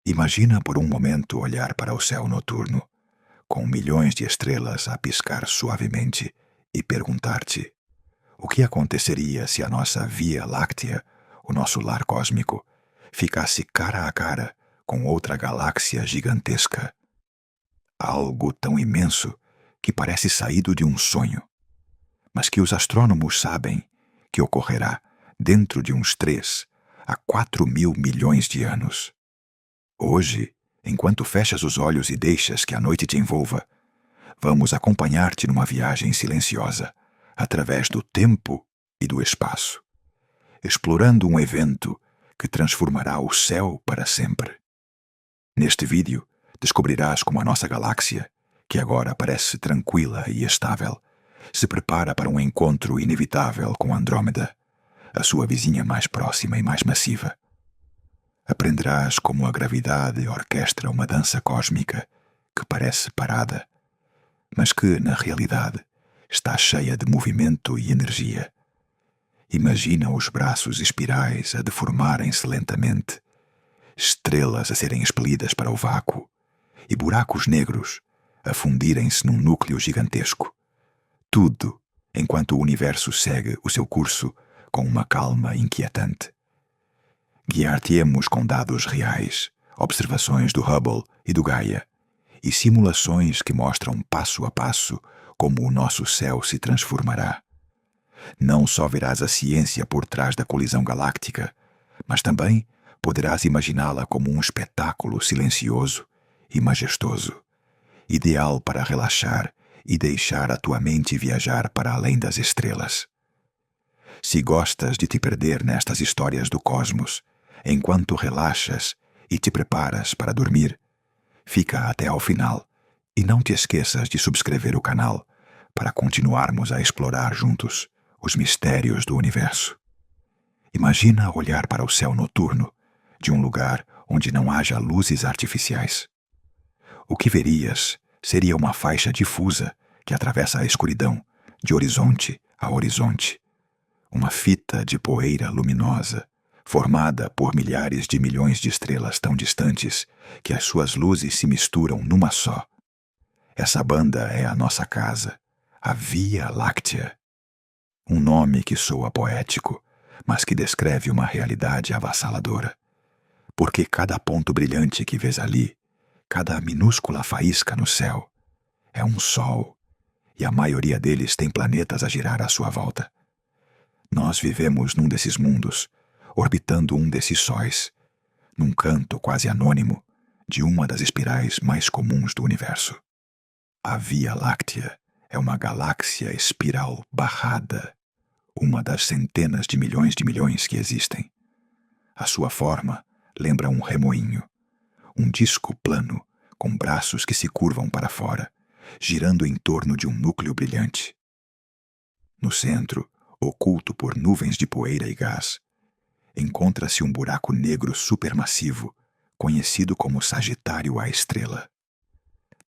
Imagina por um momento olhar para o céu noturno, com milhões de estrelas a piscar suavemente, e perguntar-te: o que aconteceria se a nossa Via Láctea, o nosso lar cósmico, ficasse cara a cara com outra galáxia gigantesca? Algo tão imenso que parece saído de um sonho, mas que os astrônomos sabem que ocorrerá dentro de uns 3 a 4 mil milhões de anos. Hoje, enquanto fechas os olhos e deixas que a noite te envolva, vamos acompanhar-te numa viagem silenciosa, através do tempo e do espaço, explorando um evento que transformará o céu para sempre. Neste vídeo, descobrirás como a nossa galáxia, que agora parece tranquila e estável, se prepara para um encontro inevitável com Andrômeda, a sua vizinha mais próxima e mais massiva. Aprenderás como a gravidade orquestra uma dança cósmica que parece parada, mas que, na realidade, está cheia de movimento e energia. Imagina os braços espirais a deformarem-se lentamente, estrelas a serem expelidas para o vácuo e buracos negros a fundirem-se num núcleo gigantesco. Tudo enquanto o universo segue o seu curso com uma calma inquietante. Guiar-te-emos com dados reais, observações do Hubble e do Gaia, e simulações que mostram passo a passo como o nosso céu se transformará. Não só verás a ciência por trás da colisão galáctica, mas também poderás imaginá-la como um espetáculo silencioso e majestoso, ideal para relaxar e deixar a tua mente viajar para além das estrelas. Se gostas de te perder nestas histórias do cosmos, enquanto relaxas e te preparas para dormir, fica até ao final e não te esqueças de subscrever o canal para continuarmos a explorar juntos os mistérios do universo. Imagina olhar para o céu noturno de um lugar onde não haja luzes artificiais. O que verias seria uma faixa difusa que atravessa a escuridão de horizonte a horizonte. Uma fita de poeira luminosa, formada por milhares de milhões de estrelas tão distantes que as suas luzes se misturam numa só. Essa banda é a nossa casa, a Via Láctea. Um nome que soa poético, mas que descreve uma realidade avassaladora. Porque cada ponto brilhante que vês ali, cada minúscula faísca no céu, é um sol, e a maioria deles tem planetas a girar à sua volta. Nós vivemos num desses mundos, orbitando um desses sóis, num canto quase anônimo de uma das espirais mais comuns do universo. A Via Láctea é uma galáxia espiral barrada, uma das centenas de milhões que existem. A sua forma lembra um remoinho, um disco plano com braços que se curvam para fora, girando em torno de um núcleo brilhante. No centro, oculto por nuvens de poeira e gás, encontra-se um buraco negro supermassivo, conhecido como Sagitário A Estrela.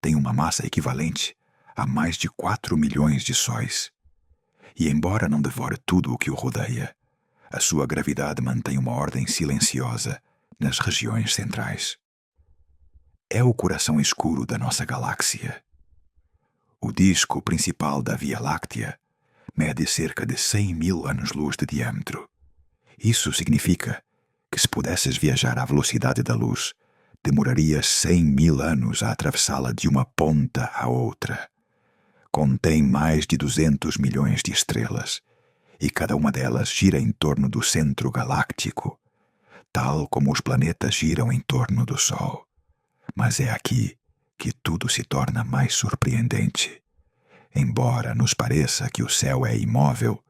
Tem uma massa equivalente a mais de 4 milhões de sóis. E embora não devore tudo o que o rodeia, a sua gravidade mantém uma ordem silenciosa nas regiões centrais. É o coração escuro da nossa galáxia. O disco principal da Via Láctea mede cerca de 100 mil anos-luz de diâmetro. Isso significa que, se pudesses viajar à velocidade da luz, demorarias 100 mil anos a atravessá-la de uma ponta à outra. Contém mais de 200 milhões de estrelas, e cada uma delas gira em torno do centro galáctico, tal como os planetas giram em torno do Sol. Mas é aqui que tudo se torna mais surpreendente. Embora nos pareça que o céu é imóvel,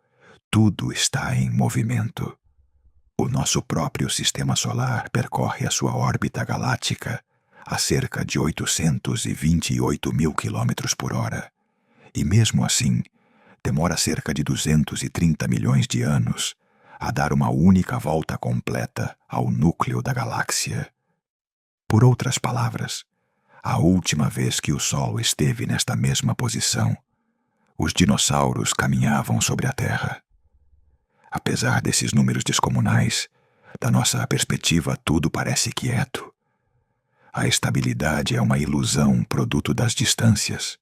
tudo está em movimento. O nosso próprio sistema solar percorre a sua órbita galáctica a cerca de 828 mil quilômetros por hora. E mesmo assim, demora cerca de 230 milhões de anos a dar uma única volta completa ao núcleo da galáxia. Por outras palavras, a última vez que o Sol esteve nesta mesma posição, os dinossauros caminhavam sobre a Terra. Apesar desses números descomunais, da nossa perspectiva tudo parece quieto. A estabilidade é uma ilusão produto das distâncias.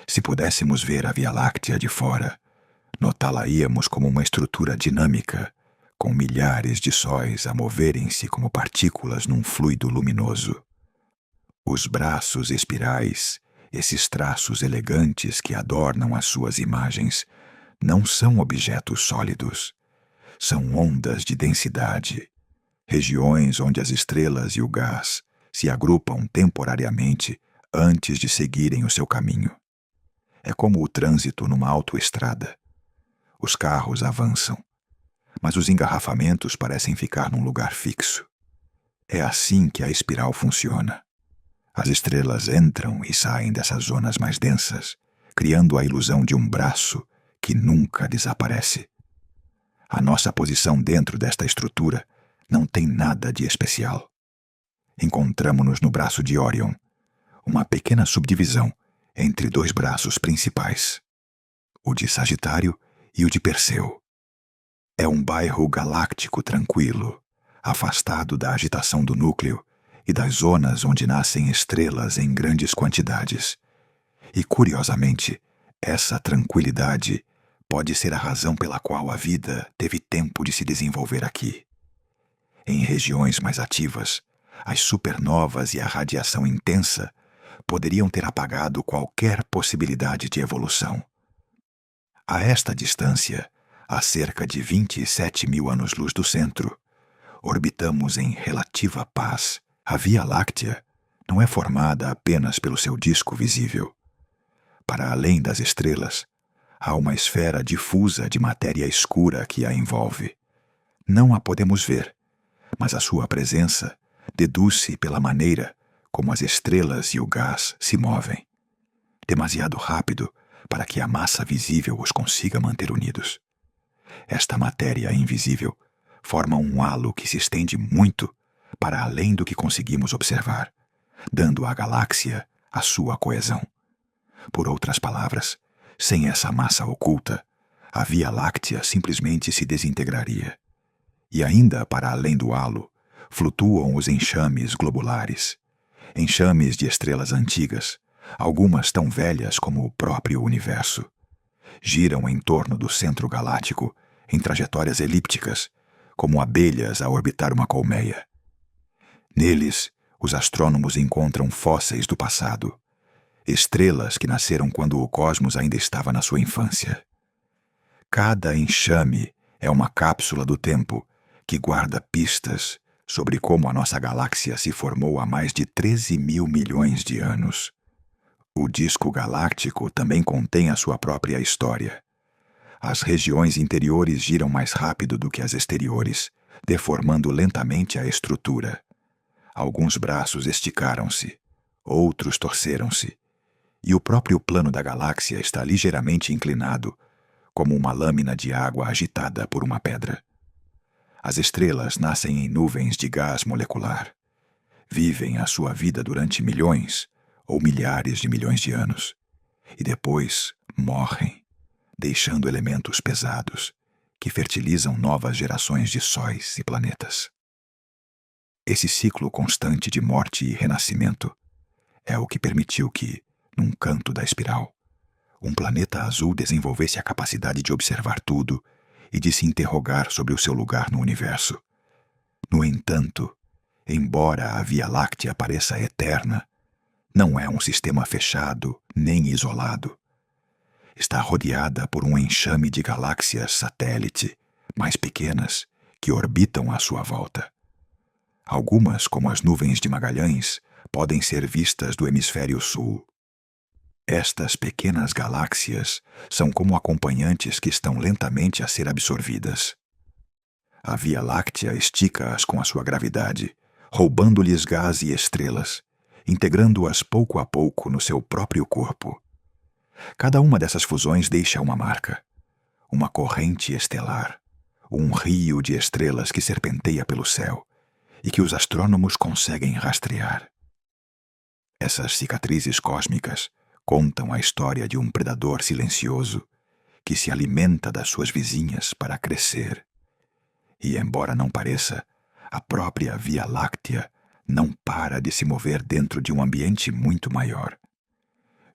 Se pudéssemos ver a Via Láctea de fora, notá-la-íamos como uma estrutura dinâmica, com milhares de sóis a moverem-se como partículas num fluido luminoso. Os braços espirais, esses traços elegantes que adornam as suas imagens, não são objetos sólidos. São ondas de densidade, regiões onde as estrelas e o gás se agrupam temporariamente antes de seguirem o seu caminho. É como o trânsito numa autoestrada. Os carros avançam, mas os engarrafamentos parecem ficar num lugar fixo. É assim que a espiral funciona. As estrelas entram e saem dessas zonas mais densas, criando a ilusão de um braço que nunca desaparece. A nossa posição dentro desta estrutura não tem nada de especial. Encontramo-nos no braço de Órion, uma pequena subdivisão entre dois braços principais, o de Sagitário e o de Perseu. É um bairro galáctico tranquilo, afastado da agitação do núcleo e das zonas onde nascem estrelas em grandes quantidades. E, curiosamente, essa tranquilidade pode ser a razão pela qual a vida teve tempo de se desenvolver aqui. Em regiões mais ativas, as supernovas e a radiação intensa poderiam ter apagado qualquer possibilidade de evolução. A esta distância, a cerca de 27 mil anos-luz do centro, orbitamos em relativa paz. A Via Láctea não é formada apenas pelo seu disco visível. Para além das estrelas, há uma esfera difusa de matéria escura que a envolve. Não a podemos ver, mas a sua presença deduz-se pela maneira como as estrelas e o gás se movem. Demasiado rápido para que a massa visível os consiga manter unidos. Esta matéria invisível forma um halo que se estende muito para além do que conseguimos observar, dando à galáxia a sua coesão. Por outras palavras, sem essa massa oculta, a Via Láctea simplesmente se desintegraria. E ainda para além do halo, flutuam os enxames globulares, enxames de estrelas antigas, algumas tão velhas como o próprio universo. Giram em torno do centro galáctico em trajetórias elípticas, como abelhas a orbitar uma colmeia. Neles, os astrônomos encontram fósseis do passado, estrelas que nasceram quando o cosmos ainda estava na sua infância. Cada enxame é uma cápsula do tempo que guarda pistas sobre como a nossa galáxia se formou há mais de 13 mil milhões de anos. O disco galáctico também contém a sua própria história. As regiões interiores giram mais rápido do que as exteriores, deformando lentamente a estrutura. Alguns braços esticaram-se, outros torceram-se, e o próprio plano da galáxia está ligeiramente inclinado, como uma lâmina de água agitada por uma pedra. As estrelas nascem em nuvens de gás molecular. Vivem a sua vida durante milhões ou milhares de milhões de anos, e depois morrem, deixando elementos pesados que fertilizam novas gerações de sóis e planetas. Esse ciclo constante de morte e renascimento é o que permitiu que, num canto da espiral, um planeta azul desenvolvesse a capacidade de observar tudo e de se interrogar sobre o seu lugar no universo. No entanto, embora a Via Láctea pareça eterna, não é um sistema fechado nem isolado. Está rodeada por um enxame de galáxias satélite, mais pequenas, que orbitam à sua volta. Algumas, como as nuvens de Magalhães, podem ser vistas do hemisfério sul. Estas pequenas galáxias são como acompanhantes que estão lentamente a ser absorvidas. A Via Láctea estica-as com a sua gravidade, roubando-lhes gás e estrelas, integrando-as pouco a pouco no seu próprio corpo. Cada uma dessas fusões deixa uma marca, uma corrente estelar, um rio de estrelas que serpenteia pelo céu e que os astrônomos conseguem rastrear. Essas cicatrizes cósmicas contam a história de um predador silencioso que se alimenta das suas vizinhas para crescer. E, embora não pareça, a própria Via Láctea não para de se mover dentro de um ambiente muito maior.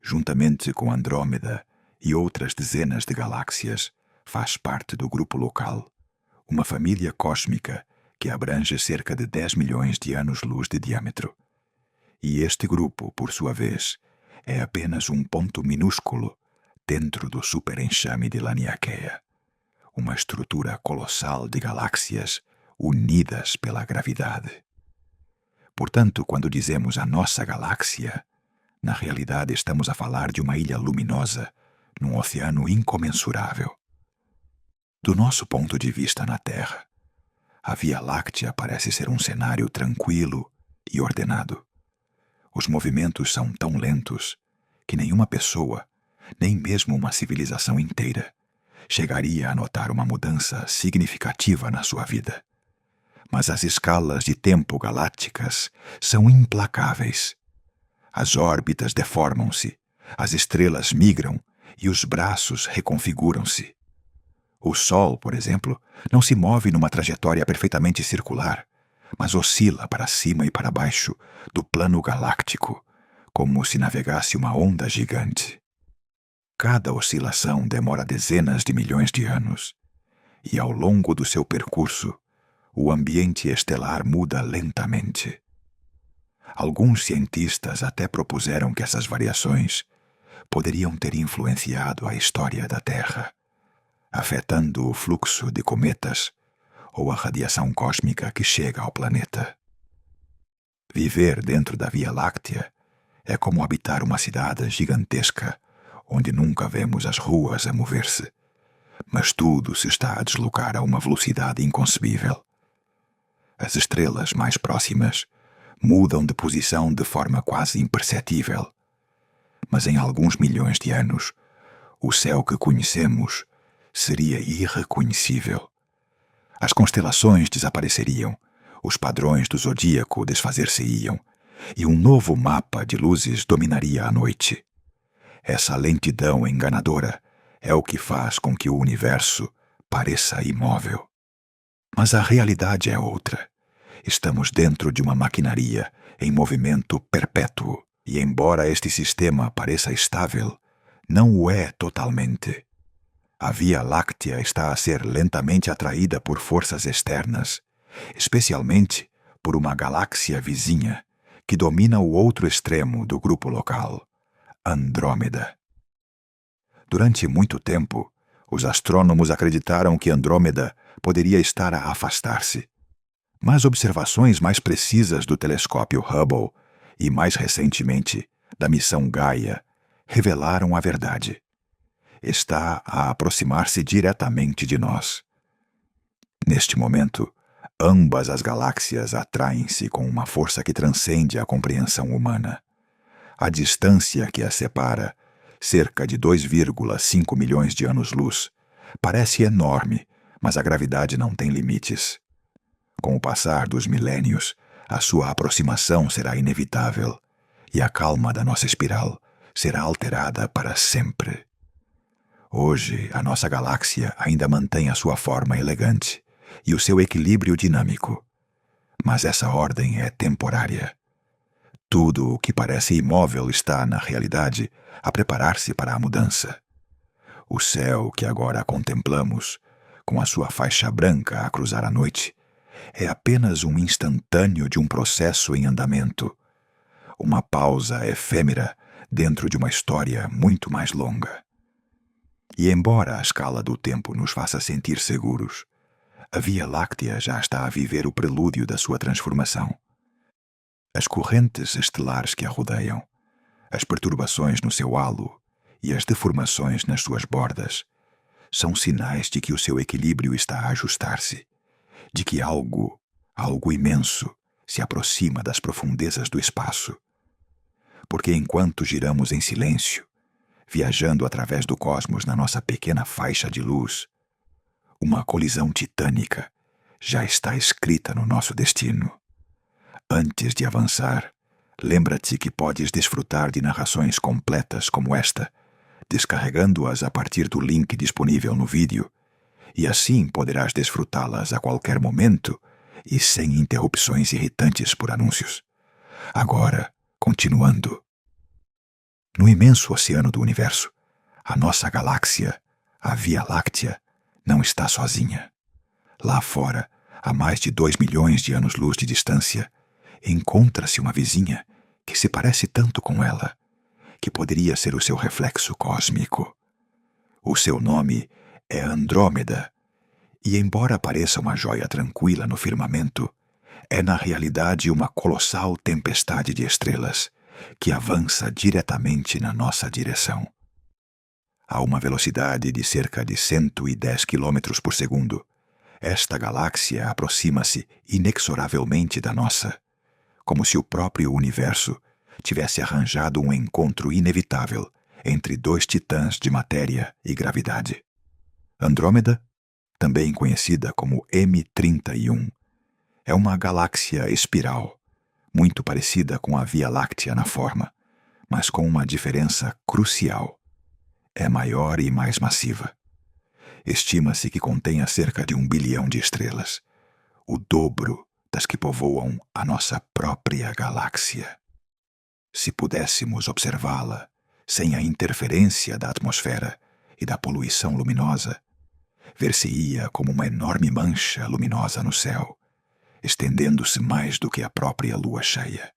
Juntamente com Andrômeda e outras dezenas de galáxias, faz parte do grupo local, uma família cósmica que abrange cerca de 10 milhões de anos-luz de diâmetro. E este grupo, por sua vez, é apenas um ponto minúsculo dentro do superenxame de Laniakea, uma estrutura colossal de galáxias unidas pela gravidade. Portanto, quando dizemos a nossa galáxia, na realidade estamos a falar de uma ilha luminosa num oceano incomensurável. Do nosso ponto de vista na Terra, a Via Láctea parece ser um cenário tranquilo e ordenado. Os movimentos são tão lentos que nenhuma pessoa, nem mesmo uma civilização inteira, chegaria a notar uma mudança significativa na sua vida. Mas as escalas de tempo galácticas são implacáveis. As órbitas deformam-se, as estrelas migram e os braços reconfiguram-se. O Sol, por exemplo, não se move numa trajetória perfeitamente circular, mas oscila para cima e para baixo do plano galáctico, como se navegasse uma onda gigante. Cada oscilação demora dezenas de milhões de anos, e ao longo do seu percurso, o ambiente estelar muda lentamente. Alguns cientistas até propuseram que essas variações poderiam ter influenciado a história da Terra, afetando o fluxo de cometas ou a radiação cósmica que chega ao planeta. Viver dentro da Via Láctea é como habitar uma cidade gigantesca onde nunca vemos as ruas a mover-se, mas tudo se está a deslocar a uma velocidade inconcebível. As estrelas mais próximas mudam de posição de forma quase imperceptível, mas em alguns milhões de anos, o céu que conhecemos seria irreconhecível. As constelações desapareceriam, os padrões do zodíaco desfazer-se-iam, e um novo mapa de luzes dominaria a noite. Essa lentidão enganadora é o que faz com que o universo pareça imóvel. Mas a realidade é outra. Estamos dentro de uma maquinaria em movimento perpétuo, e embora este sistema pareça estável, não o é totalmente. A Via Láctea está a ser lentamente atraída por forças externas, especialmente por uma galáxia vizinha que domina o outro extremo do grupo local, Andrômeda. Durante muito tempo, os astrônomos acreditaram que Andrômeda poderia estar a afastar-se. Mas observações mais precisas do telescópio Hubble e, mais recentemente, da missão Gaia, revelaram a verdade. Está a aproximar-se diretamente de nós. Neste momento, ambas as galáxias atraem-se com uma força que transcende a compreensão humana. A distância que as separa, cerca de 2,5 milhões de anos-luz, parece enorme, mas a gravidade não tem limites. Com o passar dos milênios, a sua aproximação será inevitável, e a calma da nossa espiral será alterada para sempre. Hoje, a nossa galáxia ainda mantém a sua forma elegante e o seu equilíbrio dinâmico. Mas essa ordem é temporária. Tudo o que parece imóvel está, na realidade, a preparar-se para a mudança. O céu que agora contemplamos, com a sua faixa branca a cruzar a noite, é apenas um instantâneo de um processo em andamento, uma pausa efêmera dentro de uma história muito mais longa. E embora a escala do tempo nos faça sentir seguros, a Via Láctea já está a viver o prelúdio da sua transformação. As correntes estelares que a rodeiam, as perturbações no seu halo e as deformações nas suas bordas são sinais de que o seu equilíbrio está a ajustar-se, de que algo imenso se aproxima das profundezas do espaço. Porque enquanto giramos em silêncio, viajando através do cosmos na nossa pequena faixa de luz, uma colisão titânica já está escrita no nosso destino. Antes de avançar, lembra-te que podes desfrutar de narrações completas como esta, descarregando-as a partir do link disponível no vídeo, e assim poderás desfrutá-las a qualquer momento e sem interrupções irritantes por anúncios. Agora, continuando. No imenso oceano do universo, a nossa galáxia, a Via Láctea, não está sozinha. Lá fora, a mais de 2 milhões de anos-luz de distância, encontra-se uma vizinha que se parece tanto com ela, que poderia ser o seu reflexo cósmico. O seu nome é Andrômeda, e embora pareça uma joia tranquila no firmamento, é na realidade uma colossal tempestade de estrelas que avança diretamente na nossa direção. A uma velocidade de cerca de 110 km por segundo, esta galáxia aproxima-se inexoravelmente da nossa, como se o próprio universo tivesse arranjado um encontro inevitável entre dois titãs de matéria e gravidade. Andrômeda, também conhecida como M31, é uma galáxia espiral, muito parecida com a Via Láctea na forma, mas com uma diferença crucial. É maior e mais massiva. Estima-se que contenha cerca de 1 bilhão de estrelas, o dobro das que povoam a nossa própria galáxia. Se pudéssemos observá-la sem a interferência da atmosfera e da poluição luminosa, ver-se-ia como uma enorme mancha luminosa no céu, estendendo-se mais do que a própria lua cheia.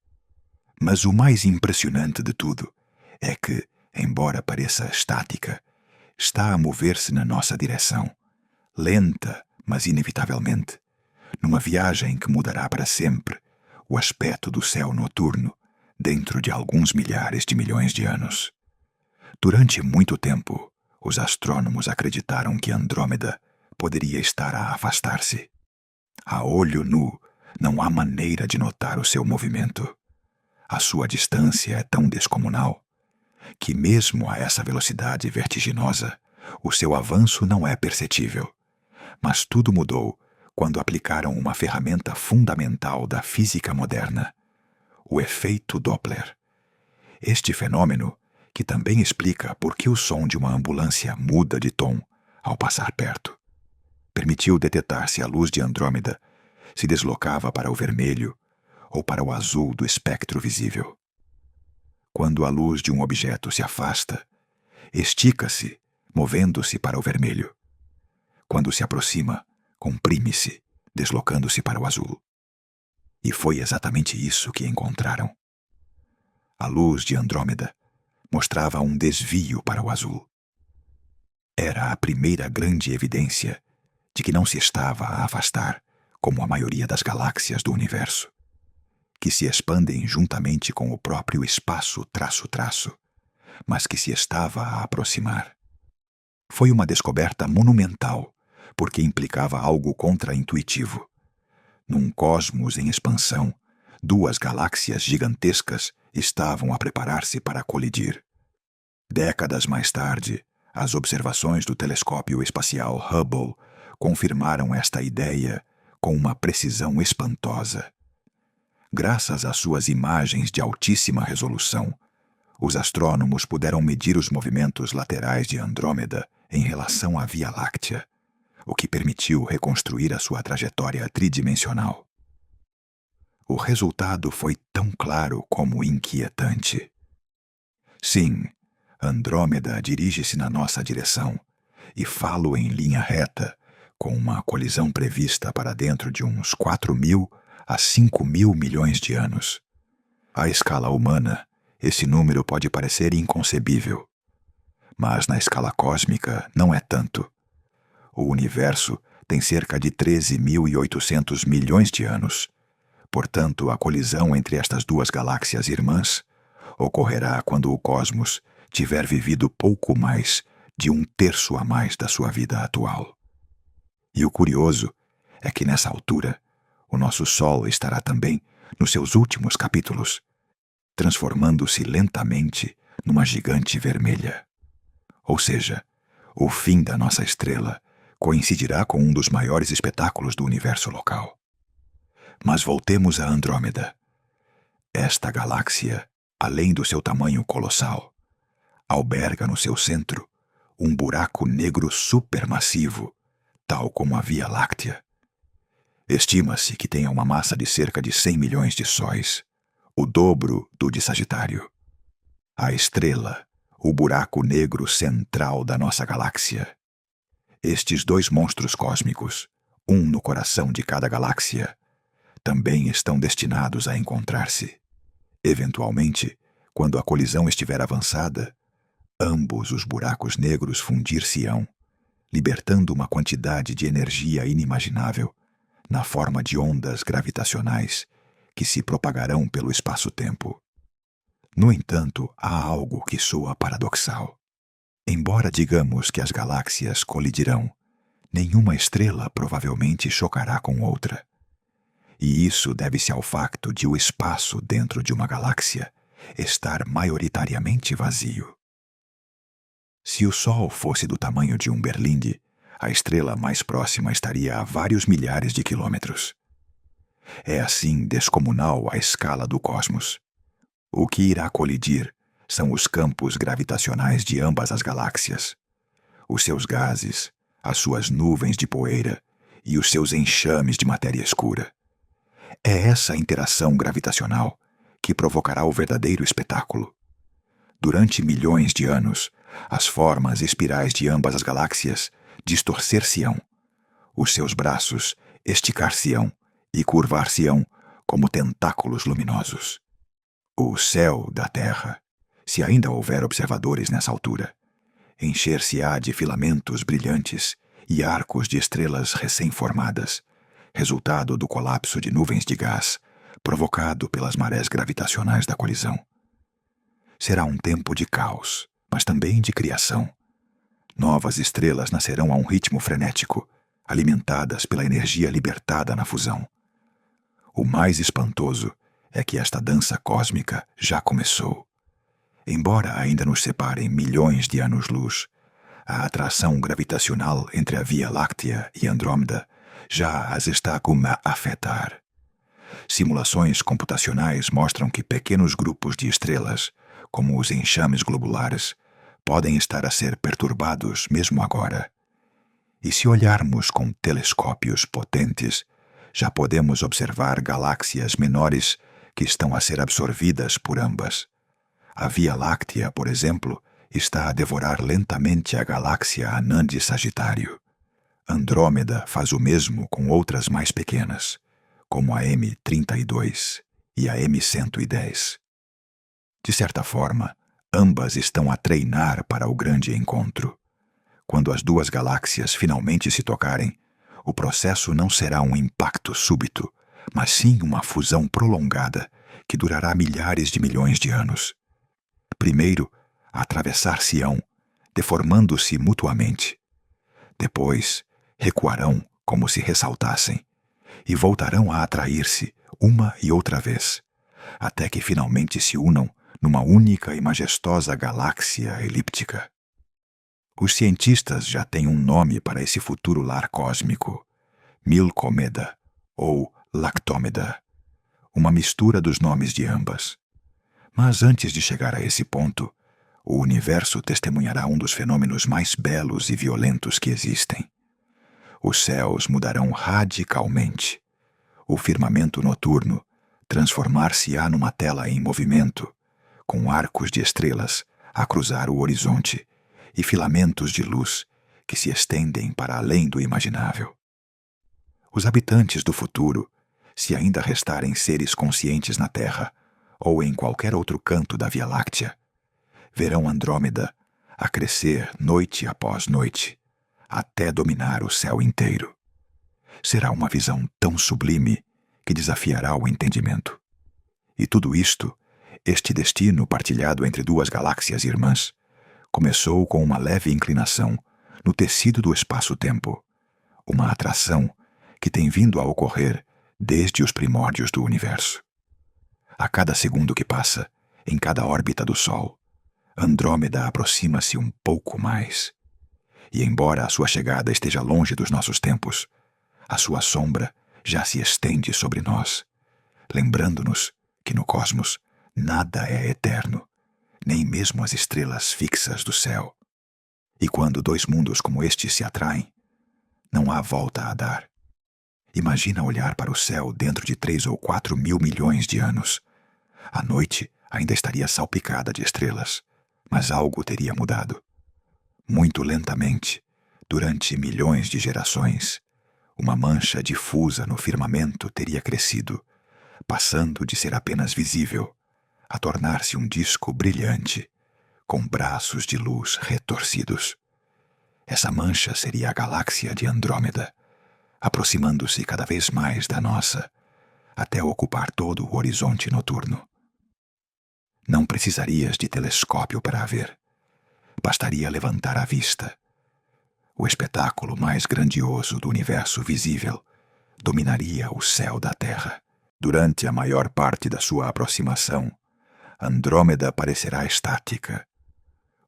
Mas o mais impressionante de tudo é que, embora pareça estática, está a mover-se na nossa direção, lenta, mas inevitavelmente, numa viagem que mudará para sempre o aspecto do céu noturno dentro de alguns milhares de milhões de anos. Durante muito tempo, os astrônomos acreditaram que Andrômeda poderia estar a afastar-se. A olho nu, não há maneira de notar o seu movimento. A sua distância é tão descomunal que, mesmo a essa velocidade vertiginosa, o seu avanço não é perceptível. Mas tudo mudou quando aplicaram uma ferramenta fundamental da física moderna, o efeito Doppler. Este fenômeno, que também explica por que o som de uma ambulância muda de tom ao passar perto, permitiu detectar se a luz de Andrômeda se deslocava para o vermelho ou para o azul do espectro visível. Quando a luz de um objeto se afasta, estica-se, movendo-se para o vermelho. Quando se aproxima, comprime-se, deslocando-se para o azul. E foi exatamente isso que encontraram. A luz de Andrômeda mostrava um desvio para o azul. Era a primeira grande evidência de que não se estava a afastar como a maioria das galáxias do universo, que se expandem juntamente com o próprio espaço traço-traço, mas que se estava a aproximar. Foi uma descoberta monumental, porque implicava algo contra-intuitivo. Num cosmos em expansão, duas galáxias gigantescas estavam a preparar-se para colidir. Décadas mais tarde, as observações do telescópio espacial Hubble confirmaram esta ideia com uma precisão espantosa. Graças às suas imagens de altíssima resolução, os astrônomos puderam medir os movimentos laterais de Andrômeda em relação à Via Láctea, o que permitiu reconstruir a sua trajetória tridimensional. O resultado foi tão claro como inquietante. Sim, Andrômeda dirige-se na nossa direção, e falo em linha reta, com uma colisão prevista para dentro de uns 4.000 a 5.000 milhões de anos. À escala humana, esse número pode parecer inconcebível. Mas na escala cósmica não é tanto. O universo tem cerca de 13.800 milhões de anos. Portanto, a colisão entre estas duas galáxias irmãs ocorrerá quando o cosmos tiver vivido pouco mais de 1/3 a mais da sua vida atual. E o curioso é que nessa altura, o nosso Sol estará também nos seus últimos capítulos, transformando-se lentamente numa gigante vermelha. Ou seja, o fim da nossa estrela coincidirá com um dos maiores espetáculos do universo local. Mas voltemos a Andrômeda. Esta galáxia, além do seu tamanho colossal, alberga no seu centro um buraco negro supermassivo, tal como a Via Láctea. Estima-se que tenha uma massa de cerca de 100 milhões de sóis, o dobro do de Sagitário. A estrela, o buraco negro central da nossa galáxia. Estes dois monstros cósmicos, um no coração de cada galáxia, também estão destinados a encontrar-se. Eventualmente, quando a colisão estiver avançada, ambos os buracos negros fundir-se-ão, libertando uma quantidade de energia inimaginável, na forma de ondas gravitacionais que se propagarão pelo espaço-tempo. No entanto, há algo que soa paradoxal. Embora digamos que as galáxias colidirão, nenhuma estrela provavelmente chocará com outra. E isso deve-se ao facto de o espaço dentro de uma galáxia estar maioritariamente vazio. Se o Sol fosse do tamanho de um berlinde, a estrela mais próxima estaria a vários milhares de quilômetros. É assim descomunal a escala do cosmos. O que irá colidir são os campos gravitacionais de ambas as galáxias, os seus gases, as suas nuvens de poeira e os seus enxames de matéria escura. É essa interação gravitacional que provocará o verdadeiro espetáculo. Durante milhões de anos, as formas espirais de ambas as galáxias distorcer-se-ão, os seus braços esticar-se-ão e curvar-se-ão como tentáculos luminosos. O céu da Terra, se ainda houver observadores nessa altura, encher-se-á de filamentos brilhantes e arcos de estrelas recém-formadas, resultado do colapso de nuvens de gás provocado pelas marés gravitacionais da colisão. Será um tempo de caos, mas também de criação. Novas estrelas nascerão a um ritmo frenético, alimentadas pela energia libertada na fusão. O mais espantoso é que esta dança cósmica já começou. Embora ainda nos separem milhões de anos-luz, a atração gravitacional entre a Via Láctea e Andrômeda já as está a afetar. Simulações computacionais mostram que pequenos grupos de estrelas, como os enxames globulares, podem estar a ser perturbados mesmo agora. E se olharmos com telescópios potentes, já podemos observar galáxias menores que estão a ser absorvidas por ambas. A Via Láctea, por exemplo, está a devorar lentamente a galáxia anã de Sagitário. Andrômeda faz o mesmo com outras mais pequenas, como a M32 e a M110. De certa forma, ambas estão a treinar para o grande encontro. Quando as duas galáxias finalmente se tocarem, o processo não será um impacto súbito, mas sim uma fusão prolongada que durará milhares de milhões de anos. Primeiro, atravessar-se-ão, deformando-se mutuamente. Depois, recuarão como se ressaltassem, e voltarão a atrair-se uma e outra vez, até que finalmente se unam numa única e majestosa galáxia elíptica. Os cientistas já têm um nome para esse futuro lar cósmico: Milcomeda ou Lactômeda, uma mistura dos nomes de ambas. Mas antes de chegar a esse ponto, o universo testemunhará um dos fenômenos mais belos e violentos que existem. Os céus mudarão radicalmente. O firmamento noturno transformar-se-á numa tela em movimento, com arcos de estrelas a cruzar o horizonte e filamentos de luz que se estendem para além do imaginável. Os habitantes do futuro, se ainda restarem seres conscientes na Terra ou em qualquer outro canto da Via Láctea, verão Andrômeda a crescer noite após noite, até dominar o céu inteiro. Será uma visão tão sublime que desafiará o entendimento. E tudo isto, este destino partilhado entre duas galáxias irmãs, começou com uma leve inclinação no tecido do espaço-tempo, uma atração que tem vindo a ocorrer desde os primórdios do universo. A cada segundo que passa, em cada órbita do Sol, Andrômeda aproxima-se um pouco mais. E embora a sua chegada esteja longe dos nossos tempos, a sua sombra já se estende sobre nós, lembrando-nos que no cosmos nada é eterno, nem mesmo as estrelas fixas do céu. E quando dois mundos como este se atraem, não há volta a dar. Imagina olhar para o céu dentro de 3 ou 4 mil milhões de anos. A noite ainda estaria salpicada de estrelas, mas algo teria mudado. Muito lentamente, durante milhões de gerações, uma mancha difusa no firmamento teria crescido, passando de ser apenas visível a tornar-se um disco brilhante, com braços de luz retorcidos. Essa mancha seria a galáxia de Andrômeda, aproximando-se cada vez mais da nossa, até ocupar todo o horizonte noturno. Não precisarias de telescópio para a ver. Bastaria levantar a vista. O espetáculo mais grandioso do universo visível dominaria o céu da Terra. Durante a maior parte da sua aproximação, Andrômeda parecerá estática.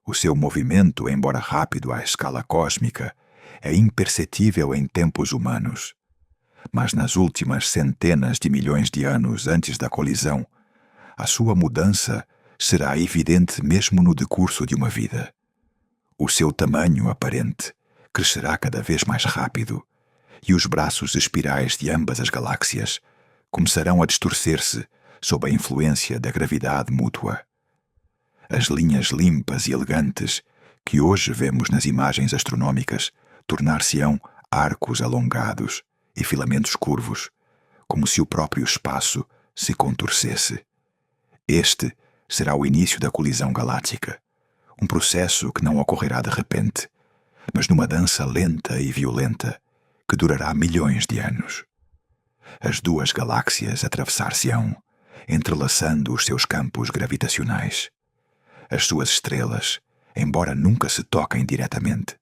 O seu movimento, embora rápido à escala cósmica, é imperceptível em tempos humanos. Mas nas últimas centenas de milhões de anos antes da colisão, a sua mudança será evidente mesmo no decurso de uma vida. O seu tamanho aparente crescerá cada vez mais rápido, e os braços espirais de ambas as galáxias começarão a distorcer-se sob a influência da gravidade mútua. As linhas limpas e elegantes que hoje vemos nas imagens astronômicas tornar-se-ão arcos alongados e filamentos curvos, como se o próprio espaço se contorcesse. Este será o início da colisão galáctica, um processo que não ocorrerá de repente, mas numa dança lenta e violenta que durará milhões de anos. As duas galáxias atravessar-se-ão, entrelaçando os seus campos gravitacionais. As suas estrelas, embora nunca se toquem diretamente,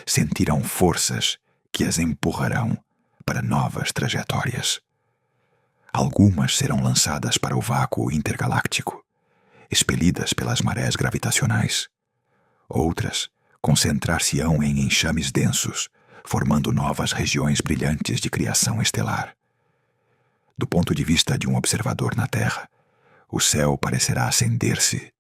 sentirão forças que as empurrarão para novas trajetórias. Algumas serão lançadas para o vácuo intergaláctico, expelidas pelas marés gravitacionais. Outras concentrar-se-ão em enxames densos, formando novas regiões brilhantes de criação estelar. Do ponto de vista de um observador na Terra, o céu parecerá acender-se.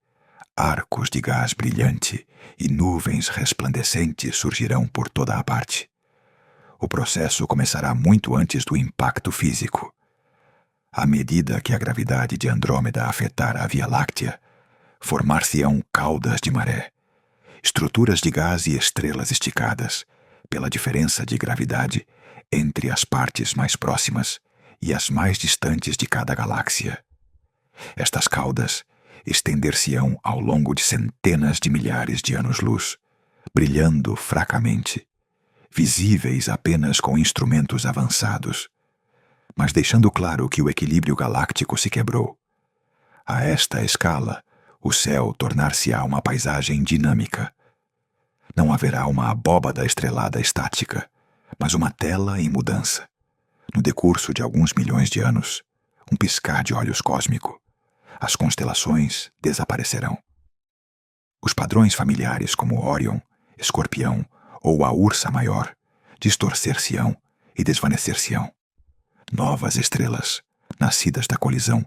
Arcos de gás brilhante e nuvens resplandecentes surgirão por toda a parte. O processo começará muito antes do impacto físico. À medida que a gravidade de Andrômeda afetar a Via Láctea, formar-se-ão caudas de maré, estruturas de gás e estrelas esticadas, pela diferença de gravidade entre as partes mais próximas e as mais distantes de cada galáxia. Estas caudas estender-se-ão ao longo de centenas de milhares de anos-luz, brilhando fracamente, visíveis apenas com instrumentos avançados, mas deixando claro que o equilíbrio galáctico se quebrou. A esta escala, o céu tornar-se-á uma paisagem dinâmica. Não haverá uma abóbada estrelada estática, mas uma tela em mudança. No decurso de alguns milhões de anos, um piscar de olhos cósmico, as constelações desaparecerão. Os padrões familiares como Órion, Escorpião ou a Ursa Maior distorcer-se-ão e desvanecer-se-ão. Novas estrelas, nascidas da colisão,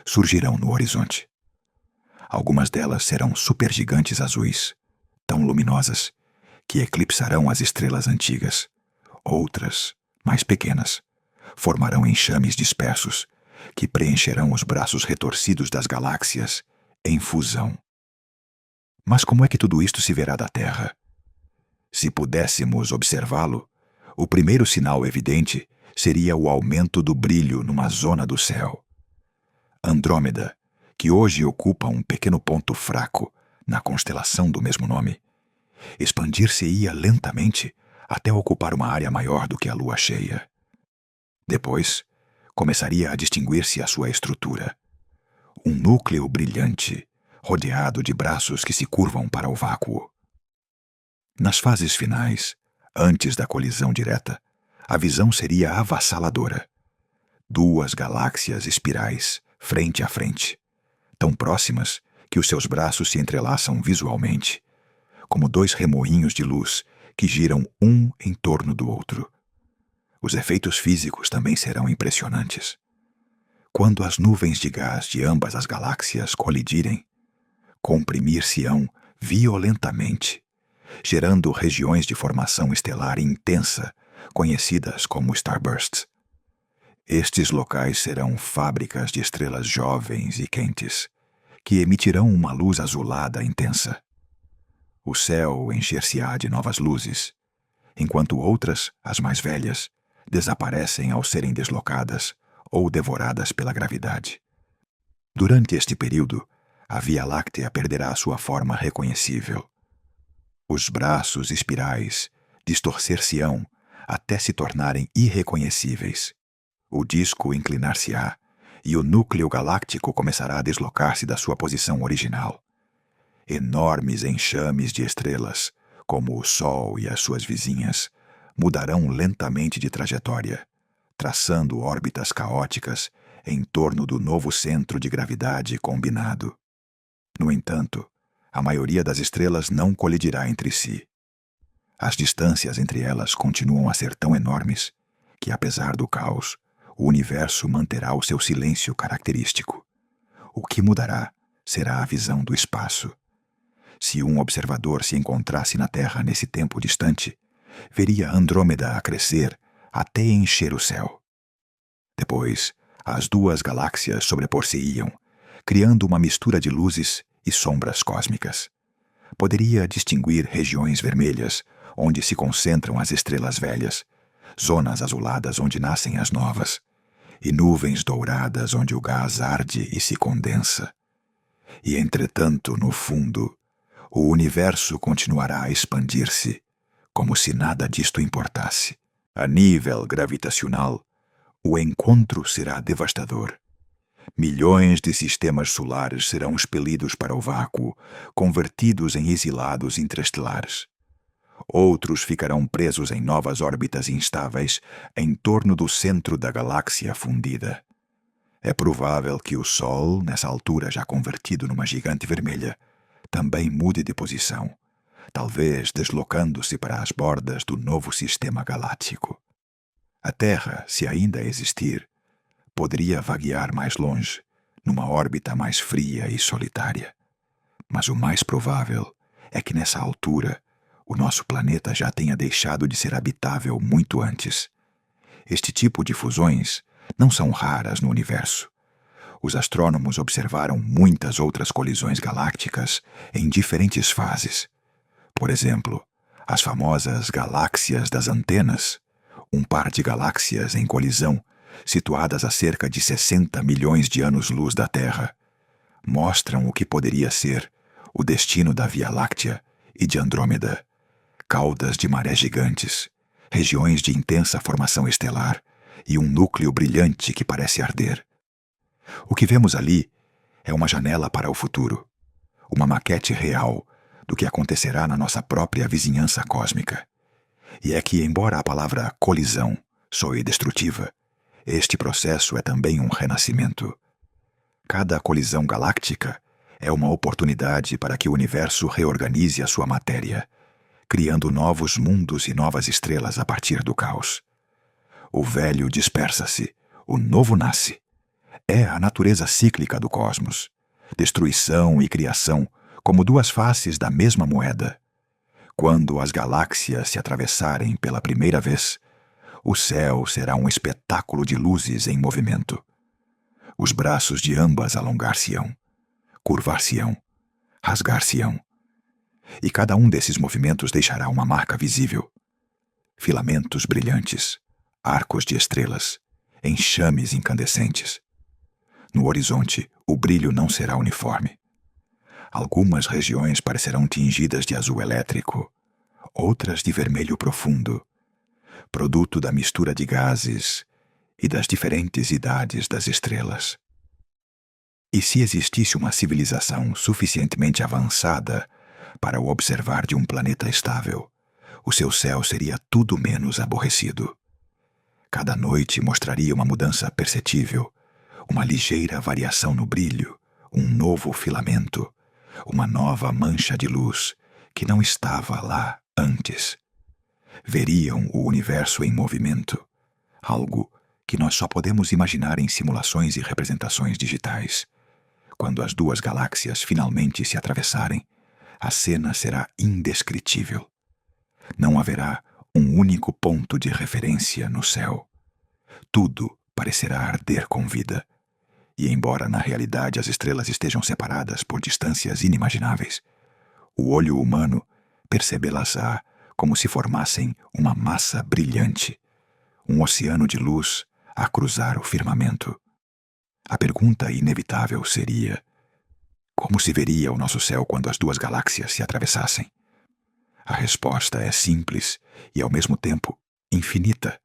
surgirão no horizonte. Algumas delas serão supergigantes azuis, tão luminosas que eclipsarão as estrelas antigas. Outras, mais pequenas, formarão enxames dispersos que preencherão os braços retorcidos das galáxias em fusão. Mas como é que tudo isto se verá da Terra? Se pudéssemos observá-lo, o primeiro sinal evidente seria o aumento do brilho numa zona do céu. Andrômeda, que hoje ocupa um pequeno ponto fraco na constelação do mesmo nome, expandir-se-ia lentamente até ocupar uma área maior do que a lua cheia. Depois, começaria a distinguir-se a sua estrutura. Um núcleo brilhante, rodeado de braços que se curvam para o vácuo. Nas fases finais, antes da colisão direta, a visão seria avassaladora. Duas galáxias espirais, frente a frente, tão próximas que os seus braços se entrelaçam visualmente, como dois remoinhos de luz que giram um em torno do outro. Os efeitos físicos também serão impressionantes. Quando as nuvens de gás de ambas as galáxias colidirem, comprimir-se-ão violentamente, gerando regiões de formação estelar intensa, conhecidas como starbursts. Estes locais serão fábricas de estrelas jovens e quentes, que emitirão uma luz azulada intensa. O céu encher-se-á de novas luzes, enquanto outras, as mais velhas, desaparecem ao serem deslocadas ou devoradas pela gravidade. Durante este período, a Via Láctea perderá sua forma reconhecível. Os braços espirais distorcer-se-ão até se tornarem irreconhecíveis. O disco inclinar-se-á e o núcleo galáctico começará a deslocar-se da sua posição original. Enormes enxames de estrelas, como o Sol e as suas vizinhas, mudarão lentamente de trajetória, traçando órbitas caóticas em torno do novo centro de gravidade combinado. No entanto, a maioria das estrelas não colidirá entre si. As distâncias entre elas continuam a ser tão enormes que, apesar do caos, o universo manterá o seu silêncio característico. O que mudará será a visão do espaço. Se um observador se encontrasse na Terra nesse tempo distante, veria Andrômeda a crescer até encher o céu. Depois, as duas galáxias sobrepor-se-iam, criando uma mistura de luzes e sombras cósmicas. Poderia distinguir regiões vermelhas, onde se concentram as estrelas velhas, zonas azuladas onde nascem as novas, e nuvens douradas onde o gás arde e se condensa. E, entretanto, no fundo, o universo continuará a expandir-se, como se nada disto importasse. A nível gravitacional, o encontro será devastador. Milhões de sistemas solares serão expelidos para o vácuo, convertidos em exilados interestelares. Outros ficarão presos em novas órbitas instáveis em torno do centro da galáxia fundida. É provável que o Sol, nessa altura já convertido numa gigante vermelha, também mude de posição, talvez deslocando-se para as bordas do novo sistema galáctico. A Terra, se ainda existir, poderia vaguear mais longe, numa órbita mais fria e solitária. Mas o mais provável é que nessa altura o nosso planeta já tenha deixado de ser habitável muito antes. Este tipo de fusões não são raras no universo. Os astrônomos observaram muitas outras colisões galácticas em diferentes fases. Por exemplo, as famosas galáxias das antenas, um par de galáxias em colisão, situadas a cerca de 60 milhões de anos-luz da Terra, mostram o que poderia ser o destino da Via Láctea e de Andrômeda. Caudas de maré gigantes, regiões de intensa formação estelar e um núcleo brilhante que parece arder. O que vemos ali é uma janela para o futuro, uma maquete real do que acontecerá na nossa própria vizinhança cósmica. E é que, embora a palavra colisão soe destrutiva, este processo é também um renascimento. Cada colisão galáctica é uma oportunidade para que o universo reorganize a sua matéria, criando novos mundos e novas estrelas a partir do caos. O velho dispersa-se, o novo nasce. É a natureza cíclica do cosmos, destruição e criação como duas faces da mesma moeda. Quando as galáxias se atravessarem pela primeira vez, o céu será um espetáculo de luzes em movimento. Os braços de ambas alongar-se-ão, curvar-se-ão, rasgar-se-ão. E cada um desses movimentos deixará uma marca visível. Filamentos brilhantes, arcos de estrelas, enxames incandescentes. No horizonte, o brilho não será uniforme. Algumas regiões parecerão tingidas de azul elétrico, outras de vermelho profundo, produto da mistura de gases e das diferentes idades das estrelas. E se existisse uma civilização suficientemente avançada para o observar de um planeta estável, o seu céu seria tudo menos aborrecido. Cada noite mostraria uma mudança perceptível, uma ligeira variação no brilho, um novo filamento, uma nova mancha de luz que não estava lá antes. Veriam o universo em movimento, algo que nós só podemos imaginar em simulações e representações digitais. Quando as duas galáxias finalmente se atravessarem, a cena será indescritível. Não haverá um único ponto de referência no céu. Tudo parecerá arder com vida. E embora na realidade as estrelas estejam separadas por distâncias inimagináveis, o olho humano percebê-las-á como se formassem uma massa brilhante, um oceano de luz a cruzar o firmamento. A pergunta inevitável seria: como se veria o nosso céu quando as duas galáxias se atravessassem? A resposta é simples e, ao mesmo tempo, infinita.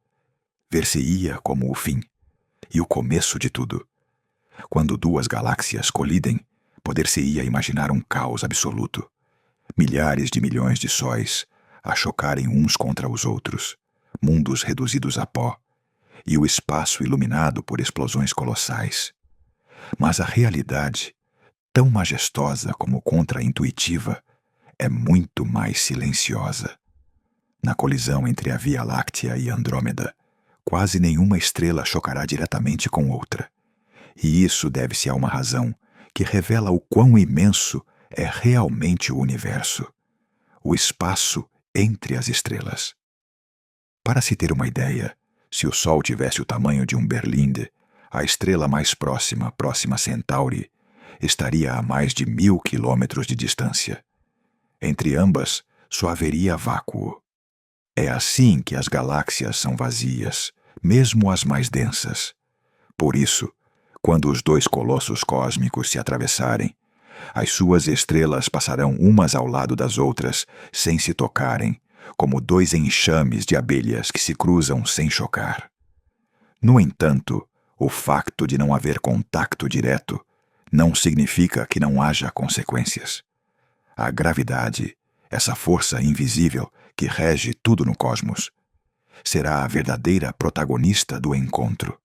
Ver-se-ia como o fim e o começo de tudo. Quando duas galáxias colidem, poder-se-ia imaginar um caos absoluto. Milhares de milhões de sóis a chocarem uns contra os outros, mundos reduzidos a pó, e o espaço iluminado por explosões colossais. Mas a realidade, tão majestosa como contra-intuitiva, é muito mais silenciosa. Na colisão entre a Via Láctea e Andrômeda, quase nenhuma estrela chocará diretamente com outra. E isso deve-se a uma razão que revela o quão imenso é realmente o universo, o espaço entre as estrelas. Para se ter uma ideia, se o Sol tivesse o tamanho de um Berlinde, a estrela mais próxima, Próxima Centauri, estaria a mais de 1000 quilômetros de distância. Entre ambas, só haveria vácuo. É assim que as galáxias são vazias, mesmo as mais densas. Por isso, quando os dois colossos cósmicos se atravessarem, as suas estrelas passarão umas ao lado das outras, sem se tocarem, como dois enxames de abelhas que se cruzam sem chocar. No entanto, o facto de não haver contato direto não significa que não haja consequências. A gravidade, essa força invisível que rege tudo no cosmos, será a verdadeira protagonista do encontro.